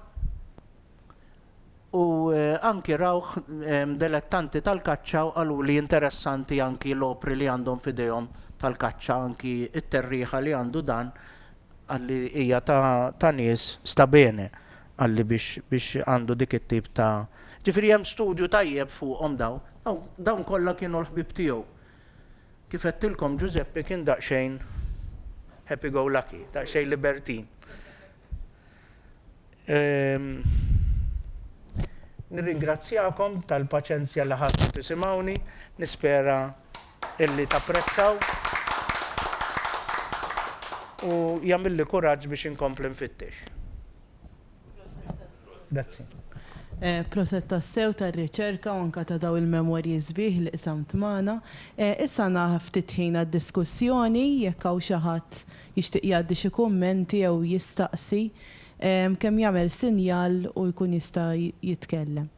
[SPEAKER 2] u anki rawh dilettanti tal-kaċċa qalu li interessanti anki l-opri li għandhom f'idejhom tal-kaċċa, anki it-terriħa li għandu dan għalli hija ta' nies sta bene għalli biex għandu dik it-tip ta' ġifieri hemm studju tajjeb fuqhom dawn kollha kienu l-ħbib tiegħu. Kif qedtilkom Giuseppe kien daqsxejn happy go lucky, daqsxejn libertin. Nirringrazzjakom tal-paċenzja li ħadtu tisimgħuni, nispera illi tapprezzaw u jagħmilli kuraġġ biex inkompli nfittex. Grazzi.
[SPEAKER 3] Proset tas-sew tar-riċerka u anke ta' daw il-memorji sbieħ li qsamt magħna. Issa nagħha ftit ħin għad-diskussjoni jekk hawn xi ħadd jixtieq jgħaddi xi kummenti jew jistaqsi kemm jagħmel sinjal u jkun jista' jitkellem.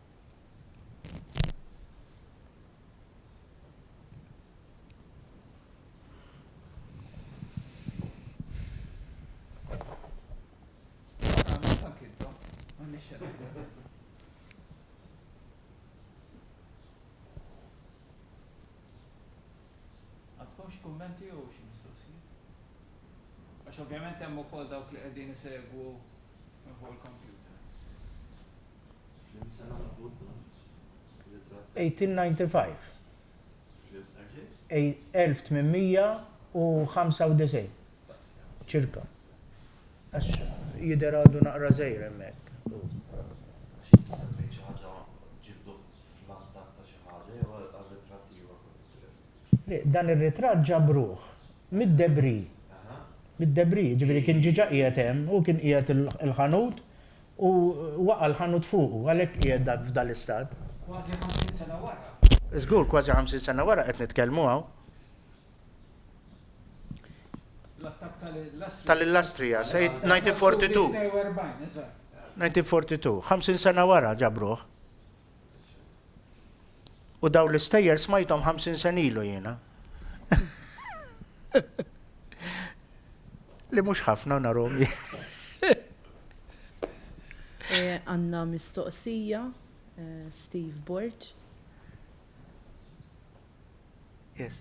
[SPEAKER 1] Kummenti jew xi mistoqsijiet? Għax ovvjament hemm ukoll dawk li qegħdin isegwu fuq il-computer.
[SPEAKER 2] 1895. 1895 ċirka. Għax jidher għadu naqra żgħir hemmhekk. Dan ir-ritratt ġabruh mid-debri. Mid-debri, ġifieri kien ġiġa qiegħed hemm u kien qiegħed il-ħanut u waqa' l-ħanut fuqu għalhekk qiegħed f'dan l-istat.
[SPEAKER 1] Kważi 50 sena wara.
[SPEAKER 2] Żgur kważi 50 sena wara qed nitkellmu hawn.
[SPEAKER 1] L-attakk
[SPEAKER 2] Tal-Illustrija, 1942. 1942, 50 sena wara ġabruh. U daw l-istejjer smajtom 50 sen ilu jiena. Li mhux ħafna narhom.
[SPEAKER 3] Għandna mistoqsija, Steve Borch.
[SPEAKER 2] Yes.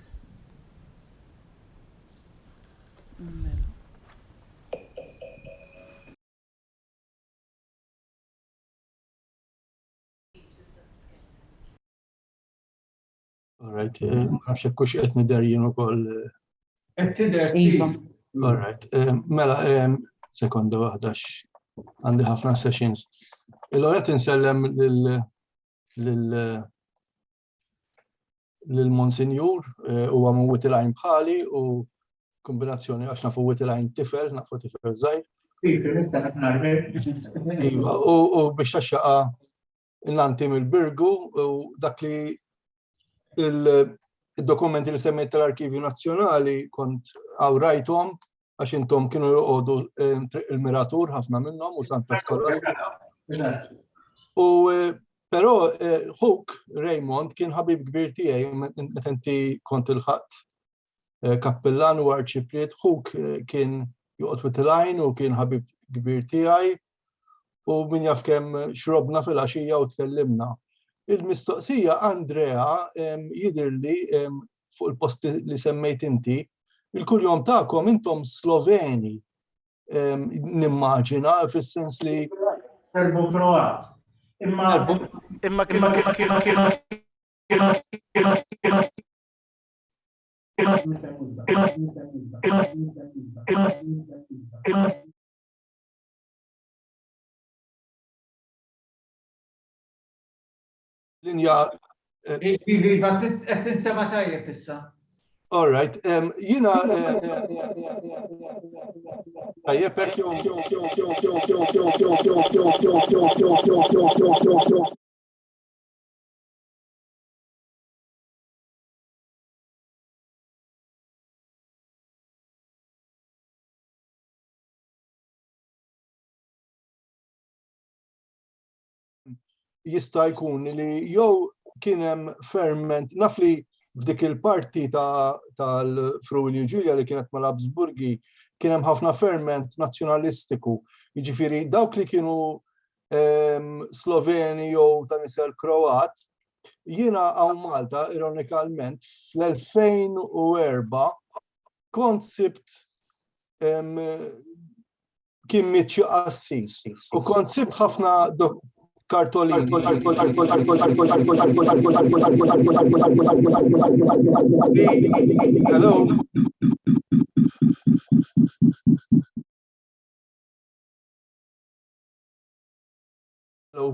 [SPEAKER 4] All right, nafx hekk hux qed niderjin ukoll.
[SPEAKER 1] Qed tidher Steve.
[SPEAKER 4] All right, mela sekonda waħda għandi ħafna sessions. Illura qed insellem lil Monsinjur huwa minn Witilgħajn bħali u kombinazzjoni għax nafu Witilgħajn tifel, nafu tifel żgħir. Iva, u biex taxxaqa il-nanti mill-Birgu u dak li il-dokumenti li semmejt tal-Arkivju Nazzjonali kont rajthom għax intom kienu joqogħdu il-Miratur ħafna minnhom u Santa Skolastika. Però Hook Raymond kien ħabib kbir tiegħi meta inti kont il-ħadd kappellan u arċipriet. Hook kien joqgħod Witilgħajn u kien ħabib kbir tiegħi u min jaf kemm xrobna fil-għaxija u tkellimna. Il-mistoqsija Andrea jidhirli fuq il-post li semmejt inti, il-kuljum tagħkom intom Sloveni nimmaġina fis-sens li
[SPEAKER 2] Serbu Kroat. Imma kienu
[SPEAKER 4] linja.
[SPEAKER 1] Iva, qed tistema tajjeb issa.
[SPEAKER 4] All right, jina tajjeb hekk jew. Jista' jkun li jew kien hemm ferment, naf li f'dik il-parti tal-Friuli Ġulja li kienet mal-Habsburgi kien hemm ħafna ferment nazzjonalistiku. Jiġifieri dawk li kienu Sloveni jew ta' nisel Kroat, jiena hawn Malta, ironikalment, fl-2004 kont sibt kien mitxi Assis u kont sibt ħafna kartolini. Hello? Hello?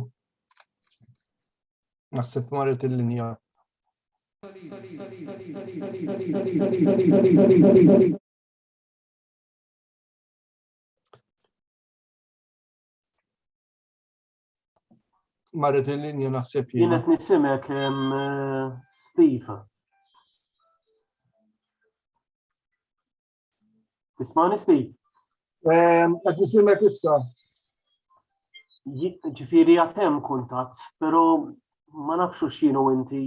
[SPEAKER 4] Naħseb marret il-linja. Marret il-linja naħseb jiena.
[SPEAKER 5] Jienet nisimek Steve. Tismani Steve?
[SPEAKER 4] Qed nisimek issa.
[SPEAKER 5] Ġifieri għatem kuntatt, pero ma nafxu x'jienu inti.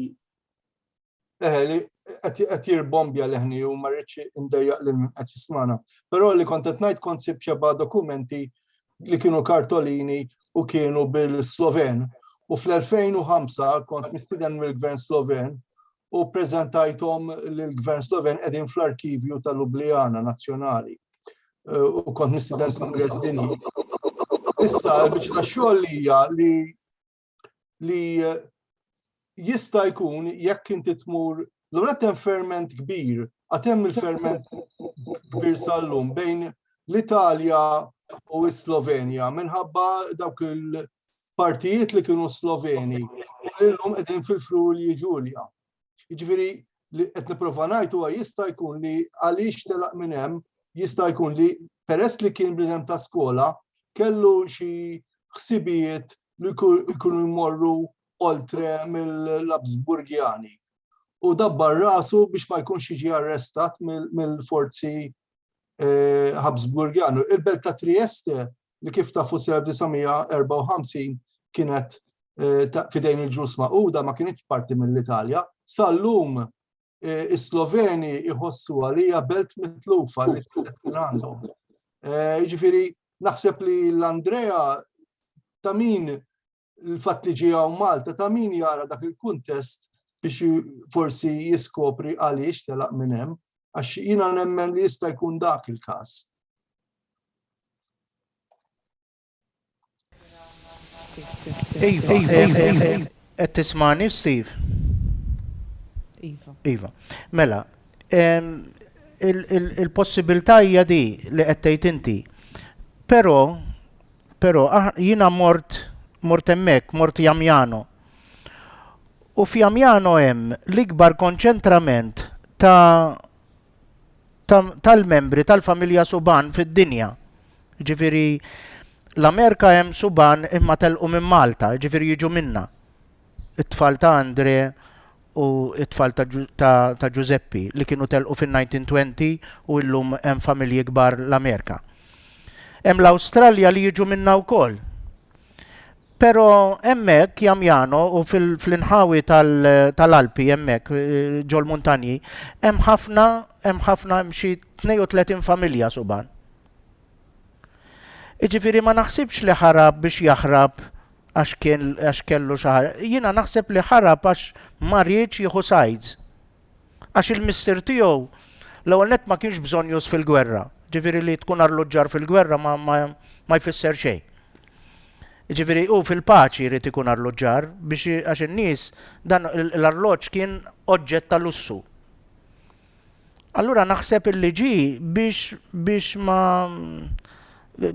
[SPEAKER 4] Li qed jirbombja leħni u ma rridx indejjaq lil min qed jismana. Però li kont qed ngħid kont sib xebba dokumenti li kienu kartolini u kienu bil-Sloven. U fl-2005 kont mistieden mill-Gvern Sloven u preżentajthom lill-Gvern Sloven qegħdin fl-arkivju tal-Ljubljana Nazzjonali. U kont mistieden f'Kongress Dinji. Issa biex ta' xogħol hija li jista' jkun jekk inti tmur l-ewwel hemm ferment kbir, għad hemm il-ferment kbir sal-lum bejn l-Italja u s-Slovenja minħabba dawk il-partijiet li kienu Sloveni u llum qegħdin fil-Friuli Ġulja. Jiġifieri li qed nipprova ngħid huwa jista' jkun li għaliex telaq minn hemm jista' jkun li peress li kien bniedem ta' skola kellu xi ħsibijiet li jkunu jmorru oltre mill-Habsburgjani. U dabbar rasu biex ma jkunx jiġi arrestat mill-forzi Habsburgjani. Il-belt ta' Trieste li kif tafu 1954 kienet fidejn il-ġnus Magħquda ma kienx parti mill-Italja. Sal-lum is-Sloveni iħossuha li hija belt mitlufa li kien għandhom. Jiġifieri naħseb li l-Andrea ta' min il-fatt li ġie hawn Malta ta' min jara dak il-kuntest biex forsi jiskopri għaliex telaq minn hemm għax jiena nemmen li jista' jkun dak il-każ.
[SPEAKER 2] Qed tismani Steve? Iva. Mela, il-possibilità hija di li qed tgħid inti. Però jiena mort hemmhekk, mort Jamjano. U f'Jamjano hemm l-ikbar konċentrament tal-membri tal-familja Suban fid-dinja. Ġifieri l-Amerika hemm Suban imma telqu minn Malta, ġifieri jiġu minna. It-tfal ta' Andre u it-tfal ta' Giuseppi li kienu telqu fin-1920 u llum hemm familji kbar l-Amerika. Hemm l-Awstralja li jiġu minna wkoll. Però hemmhekk Jamjano u fl-inħawi tal-Alpi hemmhekk ġol muntanji hemm ħafna xi 32 familja Suban. Jiġifieri ma naħsibx li ħarab biex jaħrab għax kellu xi ħaġa. Jiena naħseb li ħarab għax ma rridx jieħu sides. Għax il-mister tiegħu l-ewwel nett ma kienx bżonn jus fil-gwerra. Ġifieri li tkun arloġġar fil-gwerra ma jfisser xejn. Ġifieri u fil-paċi jrid ikun arloġġar biex għax in-nies dan l-arloġġ kien oġġett ta' lussu. Allura naħseb illi ġi biex ma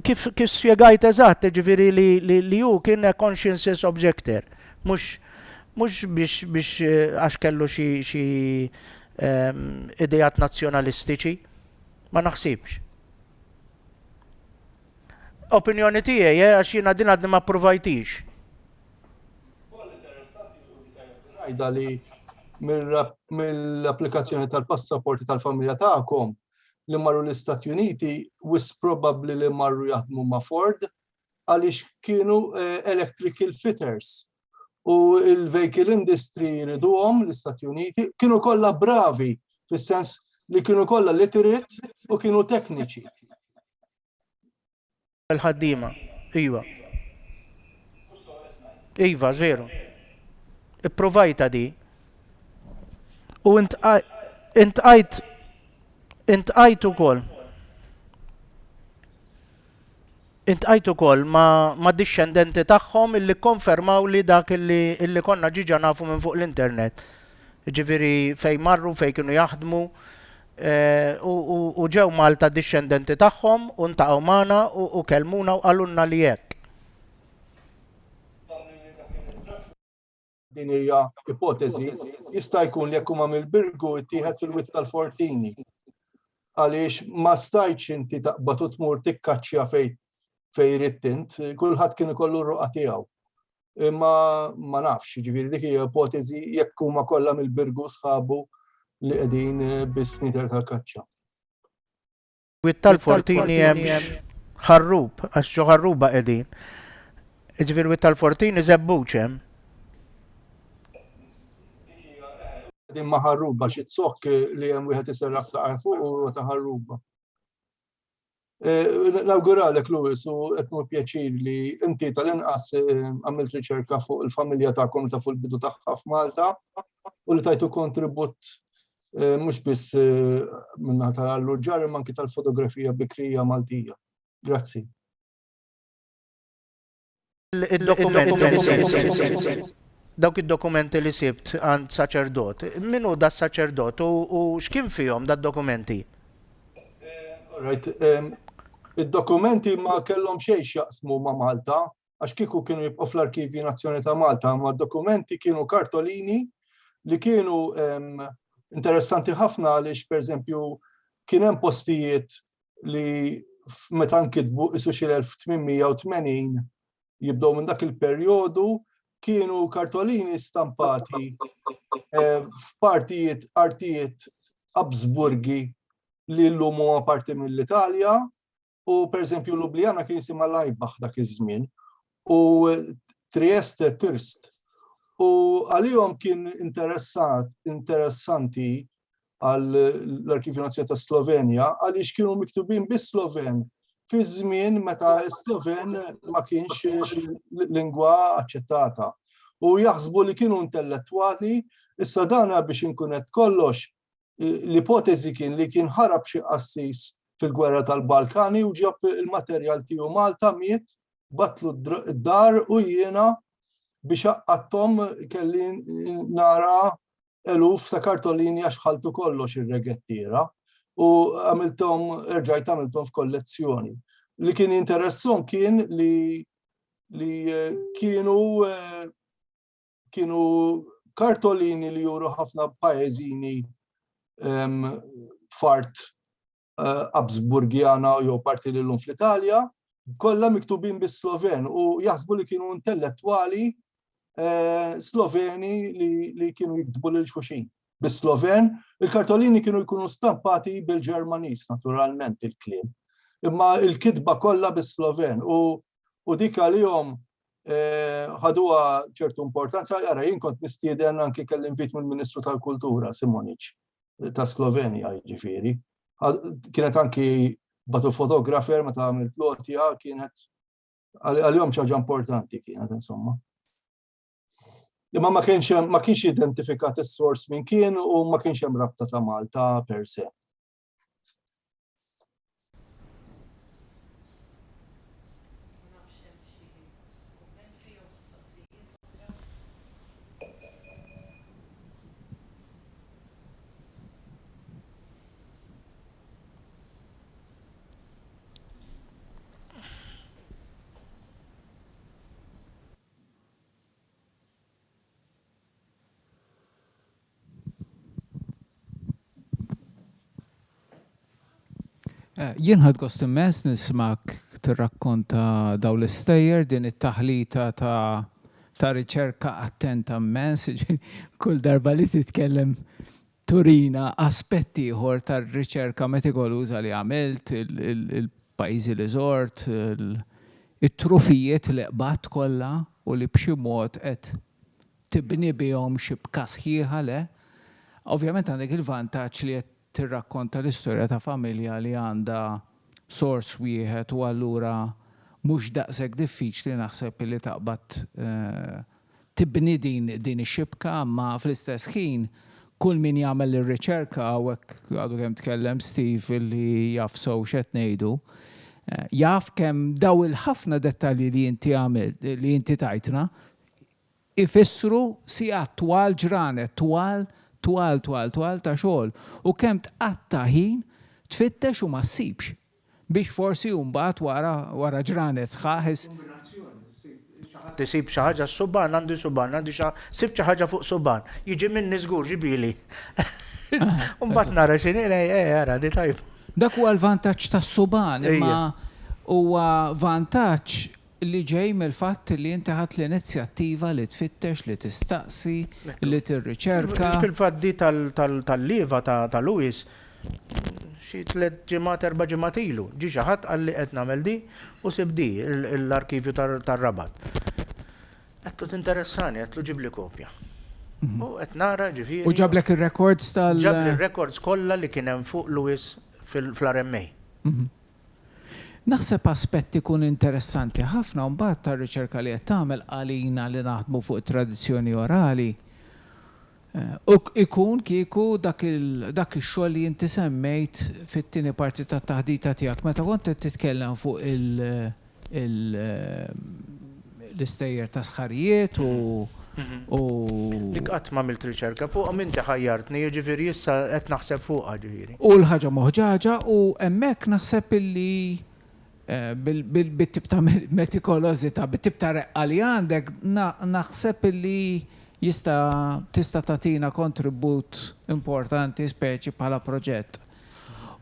[SPEAKER 2] kif spjegajt eżatt, ġifieri li hu kien a conscience objector, mhux biex għax kellu xi idejat nazzjonalistiċi, ma naħsibx. Opinjoni tiegħi għax jiena din għadni ma provajtix.
[SPEAKER 4] Ngħidha li mill-applikazzjoni tal-passaporti tal-familja tagħkom li marru l-Istati Uniti wis probabbli li marru jaħdmu ma' Ford għaliex kienu electrical fitters U il-vehicle industry jriduhom l-Istati Uniti kienu kollha bravi fis-sens li kienu kollha literate u kienu tekniċi.
[SPEAKER 2] Il-ħaddiema, iva. Iva, veru. Ipprovajta di. U int qajt ukoll. Int qajt ukoll ma' discendenti tagħhom illi konfermaw li dak illi konna ġiġa nafu minn fuq l-internet. Ġifieri fejn marru, fejn kienu jaħdmu, u ġew Malta discendenti tagħhom u ntaqgħu magħna u kellmuna u qalulna li hekk.
[SPEAKER 4] Din hija ipotezi jista' jkun li jekk huma mill-Birgu ittieħed fil-witt tal-Fortini. Għaliex ma stajtx inti taqbad u tmur tikkaċċja fejn rid int, kulħadd kien ikollu r-ruqa tiegħu. Imma ma nafx, ġifieri dik hija ipotezi jekk huma kollha mill-Birgu sħabu li qegħdin bis-sniter tal-kaċċa.
[SPEAKER 2] Witt tal-Fortini hemm ħarrub, għax ġo ħarruba qegħdin. Ġifieri witt tal-Fortini żebbuġ hemm.
[SPEAKER 4] Din ma ħarruba xi zokk li hemm wieħed iserraħ saqaj fuq u ta' ħarruba. Nawguralek Lewis u qed nagħmel pjaċir li inti tal-inqas għamilt riċerka fuq il-familja tagħkom ta' fuq il-bidu tagħha f'Malta u li tajtu kontribut mhux biss minnaħa tal-Allur Ġar imma anke tal-fotografija bikrija Maltija. Grazzi.
[SPEAKER 2] Dawk id-dokumenti li sibt għand saċerdot. Minu da saċerdot u x'kien fihom da dokumenti?
[SPEAKER 4] Right. Id-dokumenti ma kellhom xejn x'jaqsmu ma' Malta, għax kieku kienu jibqgħu fl-Arkivji Nazzjonali ta' Malta, ma' dokumenti kienu kartolini li kienu interessanti ħafna għaliex pereżempju kien hemm postijiet li meta nkitbu isu xi 1880 jibdew minn dak il-perjodu kienu kartolini stampati f'partijiet artijiet Habsburgi li llum huwa parti mill-Italja u pereżempju Ljubljana kien jisimha Laibach dak iż-żmien u Trieste Tirst. U għalihom kien interessanti għall-Arkivju Nazzjonali ta' Slovenja għaliex kienu miktubin bis-Sloven fi żmien meta s-Sloven ma kienx lingwa aċċettata. U jaħsbu li kienu intellettwali, issa dana biex inkun qed kollox l-ipotezi kien li kien ħarab xi qassis fil-gwerra tal-Balkani u ġab il-materjal tiegħu Malta miet, batlu d-dar u jiena biex għattom kelli nara eluf ta' kartolini għax ħaltu kollox ir-regettiera u rġajt għamiltom f'kollezzjoni. Li kien interessum kien li kienu kartolini li juru ħafna paeżini fart Habsburgjana jew parti lilhom fl-Italja, kollha miktubin bis-Sloven u jaħsbu li kienu intellettwali Sloveni li kienu jiktbu lil xulxin bis-Sloven. Il-kartolini kienu jkunu stampati bil-Ġermaniż naturalment il-kliem. Imma il-kitba kollha bis-Sloven u dik għalihom ħaduha ċertu importanza. Ara jien kont mistieden anke kelli invit mill-Ministru tal-Kultura Simonic ta' Slovenja jiġifieri. Kienet anki batu fotografer meta għamilt lotja kienet għalihom xi ħaġa importanti kienet insomma. Imma ma kienx identifikat is-sors min kien u ma kienx hemm rabta ta' Malta per se.
[SPEAKER 1] Jien ħadd gost immens nismak tirrakkonta daw l-istejjer din it-taħlita ta' riċerka attenta immens, kull darba li titkellem turina aspetti ieħor tar-riċerka metikoluża li għamilt, il-pajjiżi li żort, it-trufijiet li qbad kollha u li b'xi mod qed tibni bihom xibka sħiħa le. Ovvjament għandek il-vantaġġ li qed tirrakkonta l-istorja ta' familja li għandha sors wieħed u allura mhux daqshekk diffiċli naħseb li taqbad tibni din ix-xibka, ma fl-istess ħin kull min jagħmel ir-riċerka hawnhekk għadu kemm tkellem Steve li jaf sew x'qed ngħidu, jaf kemm daw il-ħafna dettalji li inti li inti tajtna ifissru sigħat twal ġranet twal ta' xogħol u kemm tqatta' ħin tfittex u ma ssibx biex forsi mbagħad wara ġranet sħaħ
[SPEAKER 2] tisib xi ħaġa s-suban, għandi suban, sib xi ħaġa fuq suban, jiġi minni żgur ġibili. Mbagħad nara x'inhi ara di tajb.
[SPEAKER 1] Dak huwa l-vantaġġ tas-suban, imma huwa vantaġġ li ġej mill-fatt li inti ħadd l-inizjattiva li tfittex, li tistaqsi, li tirriċerka.
[SPEAKER 2] Fil-fatt di tal-lieva ta' Lewis xi 3 ġimgħat 4 ġimgħat ilu. Ġi xi ħadd qal li qed nagħmel di u sib di l-arkivju tar-Rabat. Qedlu tinteressani, qedlu ġib li kopja. U qed nara ġifieri.
[SPEAKER 1] U ġablek ir-records
[SPEAKER 2] ġab li r-records kollha li kien hemm fuq Lewis fl-RMA.
[SPEAKER 1] Naħseb aspett ikun interessanti ħafna mbagħad tar-riċerka li qed tagħmel għalina li naħdmu fuq it-tradizzjoni orali. Ikun kieku dak ix-xogħol li inti semmejt fit-tieni parti tat-taħdita tiegħek meta kont qed titkellem fuq l-istejjer ta' sħarijiet u
[SPEAKER 2] Dik qatt m'għamilt riċerka fuqhom inti ħajjartni, jiġifieri issa qed naħseb fuqha ġifieri.
[SPEAKER 1] U l-ħaġa moħġaġa u hemmhekk naħseb illi bit-tip ta' metikolożità, bit-tip ta' reqqa li għandek naħseb illi tista' tagħtina kontribut importanti speċi bħala proġett.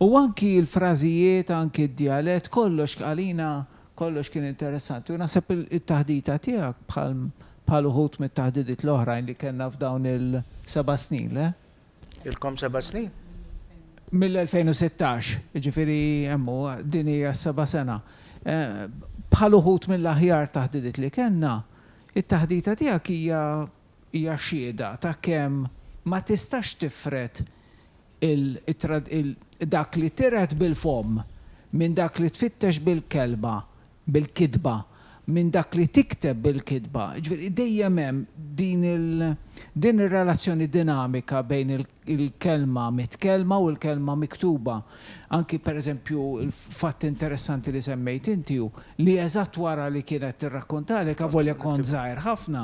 [SPEAKER 1] U anki l-frażijiet, anki d-dialett, kollox għalina kollox kien interessanti. U naħseb it-taħdita tiegħek bħal uħud mit-taħdidiet l-oħrajn li kellna f'dawn il-7 snin, le?
[SPEAKER 2] Ilkom 7 snin?
[SPEAKER 1] Mill-2016, ġifieri hemmu din hija 7 sena. Bħal uħud mill-aħjar taħdidiet li kellna, it-taħdita tiegħek hija xhieda ta' kemm ma tistax tifret dak li tiret bil-fom minn dak li tfittex bil-kelba, bil-kidba, minn dak li tikteb bil-kidba. Ġifieri dejjem hemm din ir-relazzjoni dinamika bejn il-kelma mitkelma u l-kelma miktuba. Anki pereżempju il-fatt interessanti li semmejt inti li eżatt wara li kienet tirrakkontalek avolja kont żgħir ħafna.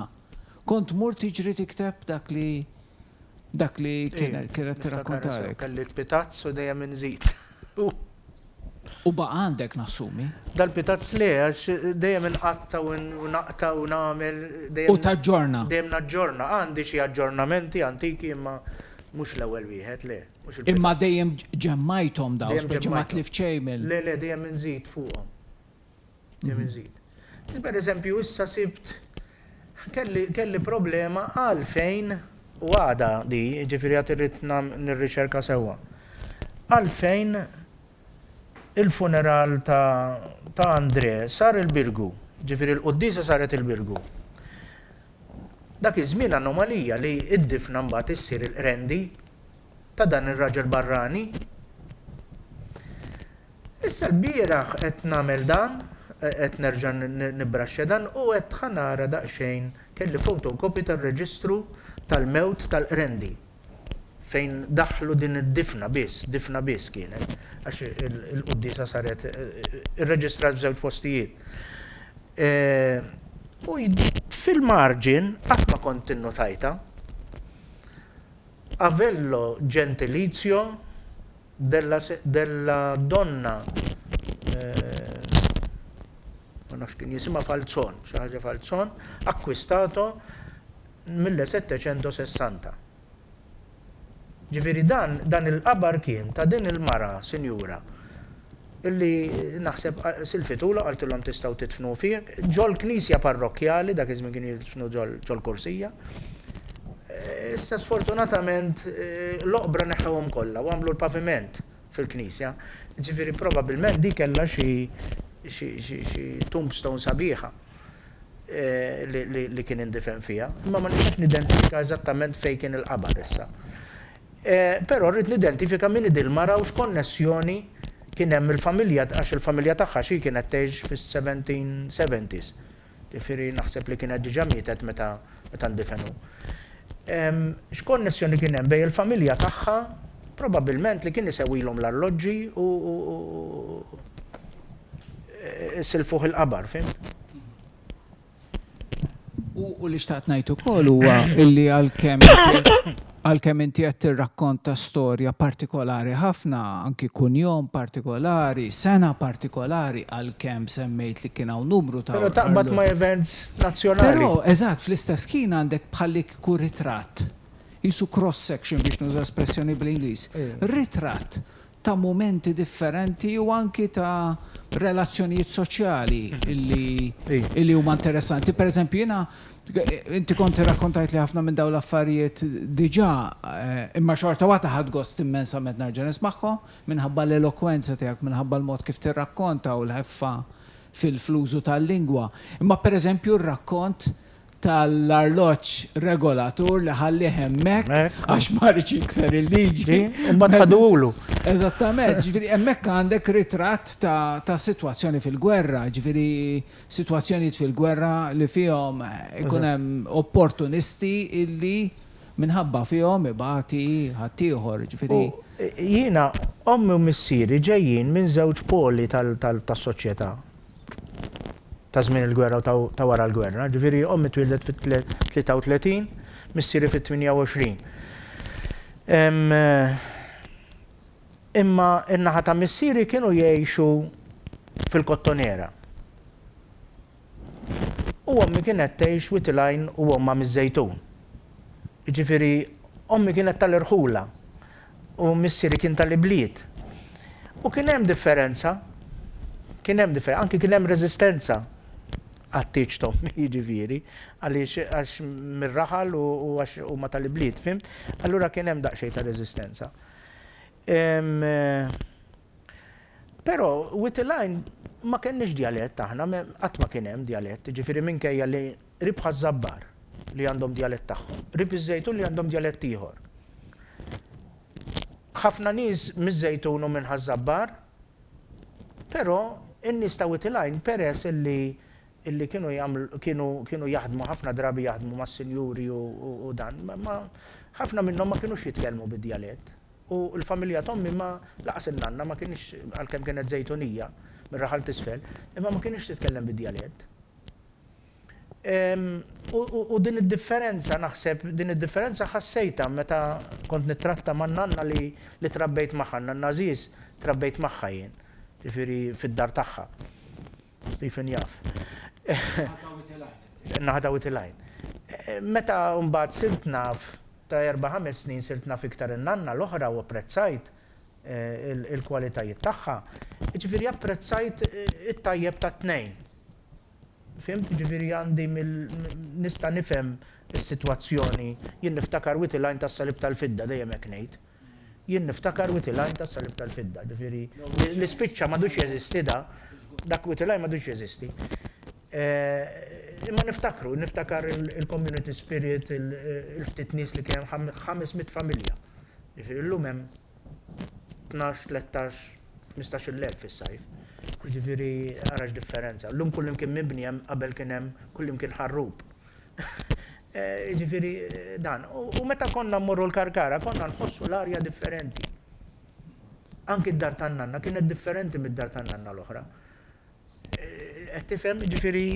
[SPEAKER 1] Kont mur tiġri tikteb dak li kienet tirrakkontalek.
[SPEAKER 2] Kelli pitazz u dejjem inżid.
[SPEAKER 1] U baqa' għandek nassumi?
[SPEAKER 2] Dal-pitazz le, għax dejjem inqatta u naqta u nagħmel.
[SPEAKER 1] U taġġorna?
[SPEAKER 2] Dejjem naġġorna. Għandi xi aġġornamenti antiki imma mhux l-ewwel wieħed le.
[SPEAKER 1] Imma dejjem ġemmajthom daw, speċi ma tlif ċejmel.
[SPEAKER 2] Le, dejjem inżid fuqhom. Dejjem inżid. Pereżempju issa sibt kelli problema għalfejn u għada di, ġifieri għad irrid nirriċerka sewwa. Għalfejn il-funeral ta' Andre sar il-Birgu, ġifieri l-Quddisa saret il-Birgu. Dak iż-żmien anomalija li id-difna mbagħad issir il-qrendi ta' dan ir-raġel barrani. Issa l-bieraħ qed nagħmel dan, qed nerġa' nibbraxxa dan u qed ħanara daqsxejn kelli fotokopi tar-reġistru tal-mewt tal-qrendi fejn daħlu din id-difna biss kienet għax il-Quddisa saret irreġistrat b'żewġ postijiet. U fil-marġin qatt ma kont innotajta Avello gentilizio della donna ma nafx kien jisimha Falzon, xi ħaġa Falzon, akkwistato 1760. Ġifieri dan il-qabar kien ta' din il-mara, sinjura, illi naħseb silfitula qaltilhom tistgħu titfnu fih, ġol knisja parrokkjali, dak iż-żmien kienu jitfnu ġol kursija. Issa sfortunatament l-oqbra neħħewhom kollha u għamlu l-paviment fil-knisja. Ġifieri probabbilment di kellha xi tombstone sabiħa. li kien indifen fija. Imma ma nistax nidentifika eżattament fejn kien il-qabar issa. Però rrid nidentifika min id-mara u x'konnessjoni kien hemm il-familja, għax il-familja tagħha xi kienet tgħix fis-1770s. Ġifieri naħseb li kienet diġà mietet meta ndifenu. X'konnessjoni kien hemm bejn il-familja tagħha probabbilment li kien isewwilhom l-alloġġi u silfuh il-qabar, fimt?
[SPEAKER 1] U li xtaqt ngħid ukoll huwa illi għalkemm inti qed tirrakkonta storja partikolari ħafna, anki kunjom partikolari, sena partikolari għalkemm semmejt li kien hawn numru ta'
[SPEAKER 2] Però taqbad ma' events nazzjonali.
[SPEAKER 1] Però eżatt fl-istess kien għandek bħallik ku ritratt. Jisu cross section biex nuża espressjoni bl-Ingliż. Ritratt ta' momenti differenti u anki ta' relazzjonijiet soċjali illi huma interessanti. Per eżempju, jiena inti konti rakkontajt li ħafna minn dawn l-affarijiet diġà, imma xorta waħda ħadd gost immensament narġa' nismagħhom minħabba l-elokwenza tiegħek, minħabba l-mod kif tirrakkonta u l-ħeffa fil-flużu tal-lingwa. Imma per eżempju r-rakkont tal-arloġġ regolatur li ħalli hemmhekk għax ma rridx jikser il-liġi.
[SPEAKER 2] Imbagħad ħaduhulu.
[SPEAKER 1] Eżattament, ġifieri hemmhekk għandek ritratt ta' sitwazzjoni fil-gwerra, ġifieri sitwazzjonijiet fil-gwerra li fihom ikun hemm opportunisti illi minħabba fihom ibati ħaddieħor, ġifieri.
[SPEAKER 2] Jiena ommi u missieri ġejjin minn żewġ poli tas-soċjetà. Ta' żmien il-gwerra u ta' wara l-gwerra. Ġifieri ommi twildet fit-33, missieri fit-28. Imma in-naħa ta' missieri kienu jgħixu fil-Kottonera. U ommi kienet tgħix Witilajn u omma miż-Żejtun. Ġifieri ommi kienet tal-Irħula u missieri kien tal-Ibliet. U kien hemm differenza, anke kien hemm reżistenza għattiċ tommi jiġifieri, għax mir-raħal u għax huma tal-Ibliet, fimt? Allura kien hemm daqsxejn ta' reżistenza. Però Witilajn ma kenniex dialett aħna, qatt ma kien hemm dialett, ġifieri minkejja li Ribħa Żabbar li għandhom dialett tagħhom, Rib iż-Żejtun li għandhom dialett ieħor. Ħafna nies miż-Żejtun u minn Ħażabbar, però in-nies ta' Witilajn peress illi kienu jaħdmu ħafna drabi jaħdmu mas-sinjuri u dan, ma ħafna minnhom ma kienux jitkellmu bid-dialett. U l-familja tommi ma laqas in-nanna ma kienx għalkemm kienet Żejtunija mir-raħal t'isfel, imma ma kienx titkellem bid-dialett. U din id-differenza naħseb, din id-differenza ħassejta meta kont nittratta man-nanna li trabbejt magħha, nanna Aziz trabbejt magħha jien, ġifieri fid-dar tagħha. Stephen jaf. Naħa Witilajn. Meta mbagħad sirt naf ta' 4-5 snin sirt naf iktar in-nanna l-oħra u apprezzajt il-kwalitajiet tagħha, ġifieri apprezzajt it-tajjeb tat-tnejn. Fimt, ġifieri għandi nista' nifhem is-sitwazzjoni, jien niftakar Witilajn tas-salib tal-fidda dejjem hekk ngħid. Jien niftakar Witilajn tas-salib tal-fidda, ġifieri l-ispiċċa m'għadux jeżisti dak Witilajn m'għadux jeżisti. Imma niftakar il-community spirit, il-ftit nies li kien 500 familja. Ġifieri llum hemm 12, 13, 15,000 fis-sajf. Ġifieri arax differenza. Llum kullim kien mibni hemm qabel kien hemm kullim kien ħarrub. Ġifieri dan. U meta konna mmorru l-Karkara konna nħossu l-arja differenti. Anki d-dar tan-nanna kienet differenti mid-dar tan-nanna l-oħra. Qed tifhem, ġifieri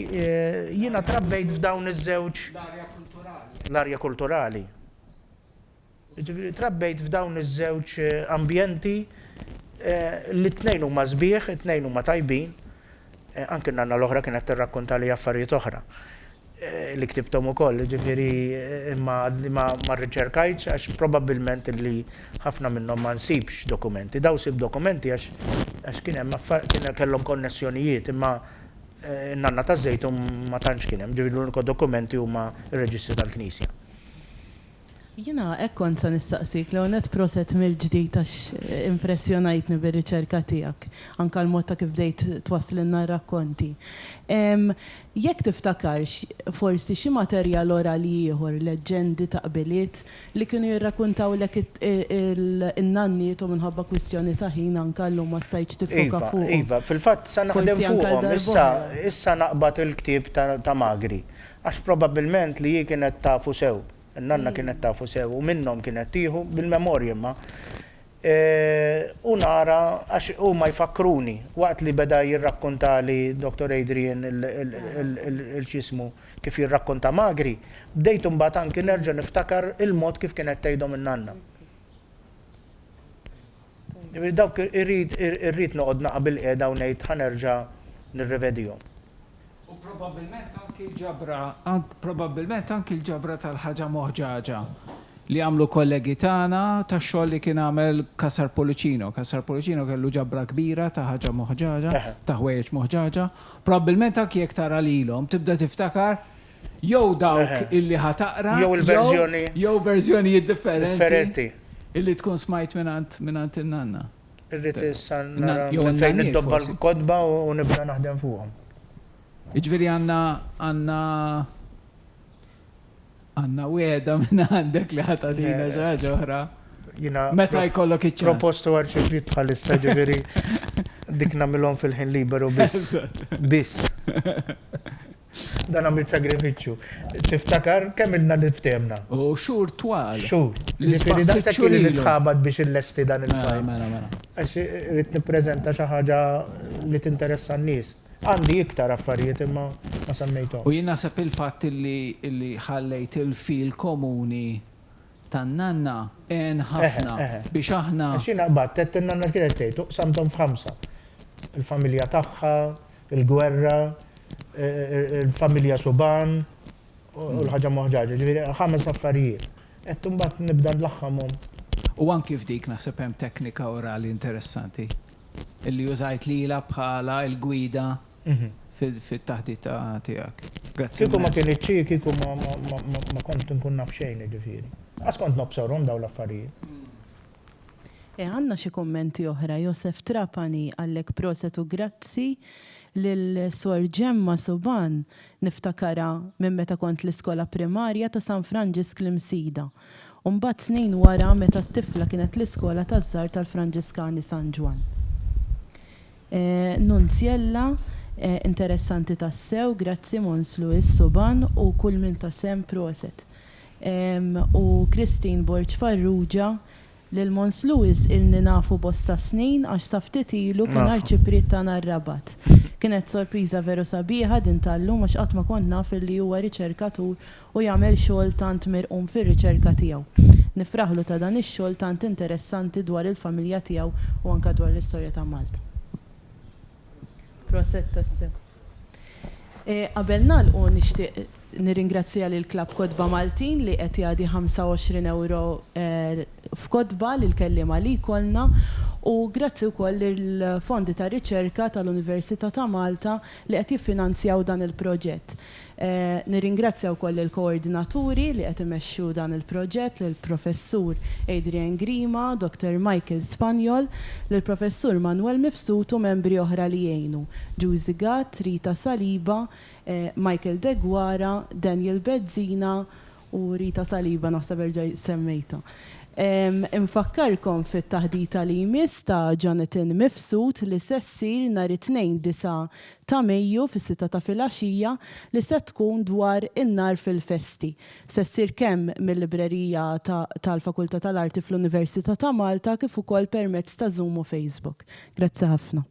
[SPEAKER 2] jiena trabbejt f'dawn iż-żewġ l-arja kulturali. Ġifieri trabbejt f'dawn iż-żewġ ambjenti li t-tnejn huma sbieħ, it-tnejn huma tajbin, anke n-nanna l-oħra kienet tirrakkonta li affarijiet oħra li ktibthom ukoll, ġifieri imma ma rriċerkajtx għax probabbilment li ħafna minnhom ma nsibx dokumenti. Daw sib dokumenti għax kien hemm kellhom konnessjonijiet, imma n-nanna taż-Żejtun ma tantx kien hemm, ġifieri l-uniku dokumenti huma r-reġistri tal-Knisja.
[SPEAKER 3] Jina, ekkont sa nistaqsik, l net proset mill-ġdijt għax impressjonajtni bir-riċerka tijak, anka l-mod ta' kif bdejt twaslinna rakkonti. Jekk tiftakarx forsi xi materjal orali ieħor, leġendi ta' qbiliet li kienu jirrakkuntaw lek il-nanniet u minħabba kwistjoni ta' ħin anka l-lum ma stajċ tifoka fuq.
[SPEAKER 2] Iva, fil-fatt sa naħdem fuqhom, issa naqbad il-ktieb ta' Magri. Għax probabbilment li kienet tafu sew. Nanna kienet tafu sew u minnhom kienet tieħu bil-memorja imma. U nara għax huma jfakruni waqt li beda jirrakkontali Dr. Adrian il-ċismu kif jirrakkonta Magri, bdejt imbagħad anki nerġa' niftakar il-mod kif kienet tgħidhom in-nanna. Dawk irrid noqgħod naqbel qiegħda u ngħid ħanerġa' nirrivedihom.
[SPEAKER 1] U probabbilment anki l-ġabra tal-ħaġa moħġaġa li għamlu kollegi tagħna tax-xogħol li kien għamel Kasar Policino. Kasar Policino kellu ġabra kbira ta' ħaġa moħġaġa, ta' ħwejjeġ moħġaġa. Probabbilment anki jekk tara lilhom tibda tiftakar jew dawk illi ħataqra jew verżjonijiet differenti illi tkun smajt minant in-nanna.
[SPEAKER 2] Irrid issa nara fejn niddobba l-kodba u nibda naħdem fuqhom.
[SPEAKER 1] Iġveri għanna weda minna għandek li ħatatina ġaġa oħra. Meta jkollok iċċans.
[SPEAKER 2] Propostu għarċivit bħalissa ġveri dik namilon fil-ħin liberu biss. Dan għamil sagrifiċu. Tiftakar kemm ilna niftemna.
[SPEAKER 1] U xur twal.
[SPEAKER 2] Xur. Ġveri da sekki li nitħabad biex il-lesti dan il-fajl.
[SPEAKER 1] Mela.
[SPEAKER 2] Għax rrit niprezenta xaħġa li tinteressa n-nies. Għandi iktar affarijiet imma ma semmejthom.
[SPEAKER 1] U jien naħseb il-fatt li ħallejt il-fil komuni tan-nanna ħafna biex aħna.
[SPEAKER 2] Xina qbad in-nanna kienet tgħid uqsamthom f'ħamsa. Il-familja tagħha, il-gwerra, il-familja Suban u l-ħaġa moħġaġa, ġifieri 5 affarijiet. Qed imbagħad nibda nlaħħamhom.
[SPEAKER 1] U anki f'dik naħseb hemm teknika orali interessanti. Illi użajt lila bħala il-gwida fit-taħdita tiegħek. Grazzi.
[SPEAKER 2] Kieku ma kien iċċi, kieku ma kont nkun naf xejn ġifieri. Għas kont nobsorhom dawn l-affarijiet.
[SPEAKER 3] Għandna xi kummenti oħra, Josef Trapani għallek prosetu grazzi lil-Sor Ġemma Suban niftakara minn meta kont l-iskola primarja ta' San Franġisk l-Imsida. Mbagħad snin wara meta t-tifla kienet l-iskola taż-żgħar tal-Franġiskani San Ġwan. Nunzjella, interessanti tassew, grazzi Mons Luis Suban u kull min tasem proset. U Kristin Borġ Farrugia lil Mons Luis il-ni nafu bosta snin għax saftit ilu kien arċipriet ta' Narrabat. Kienet sorpriża veru sabiħa din tal-lum għax qatt ma kont naf li huwa riċerkatur u jagħmel xogħol tant mirqum fir-riċerka tiegħu. Nifraħlu ta' dan ix-xogħol tant interessanti dwar il-familja tiegħu u anke dwar l-istorja ta' Malta. Proset tassew. Qabel nagħlqu nixtieq nirringrazzja lil Klabb Kodba Maltin li qed jagħdi 25 euro f'kodba lil kelliema li jkollna u grazzi wkoll lill-fondi ta' riċerka tal-Università ta' Malta li qed jiffinanzjaw dan il-proġett. Nirringrazzja wkoll il-koordinaturi li qed imexxu dan il-proġett lill-Professur Adrian Grima, Dr. Michael Spanjol, lill-Professur Manuel Mifsut u membri oħra li jgħinu. Giusy Gatt, Rita Saliba, Michael Degwara, Daniel Bezzina u Rita Saliba naħseb erġa' semmejta. Infakkarkom fit-taħdita li jmiss ta' Jonathan Mifsud li se ssir nhar it-2 ta' Mejju fis-6 ta' filgħaxija li se tkun dwar in-nar fil-festi. Se ssir kemm mill-librerija tal-Fakultà tal-Arti fl-Università ta' Malta kif ukoll permezz ta' Zoom u Facebook. Grazzi ħafna.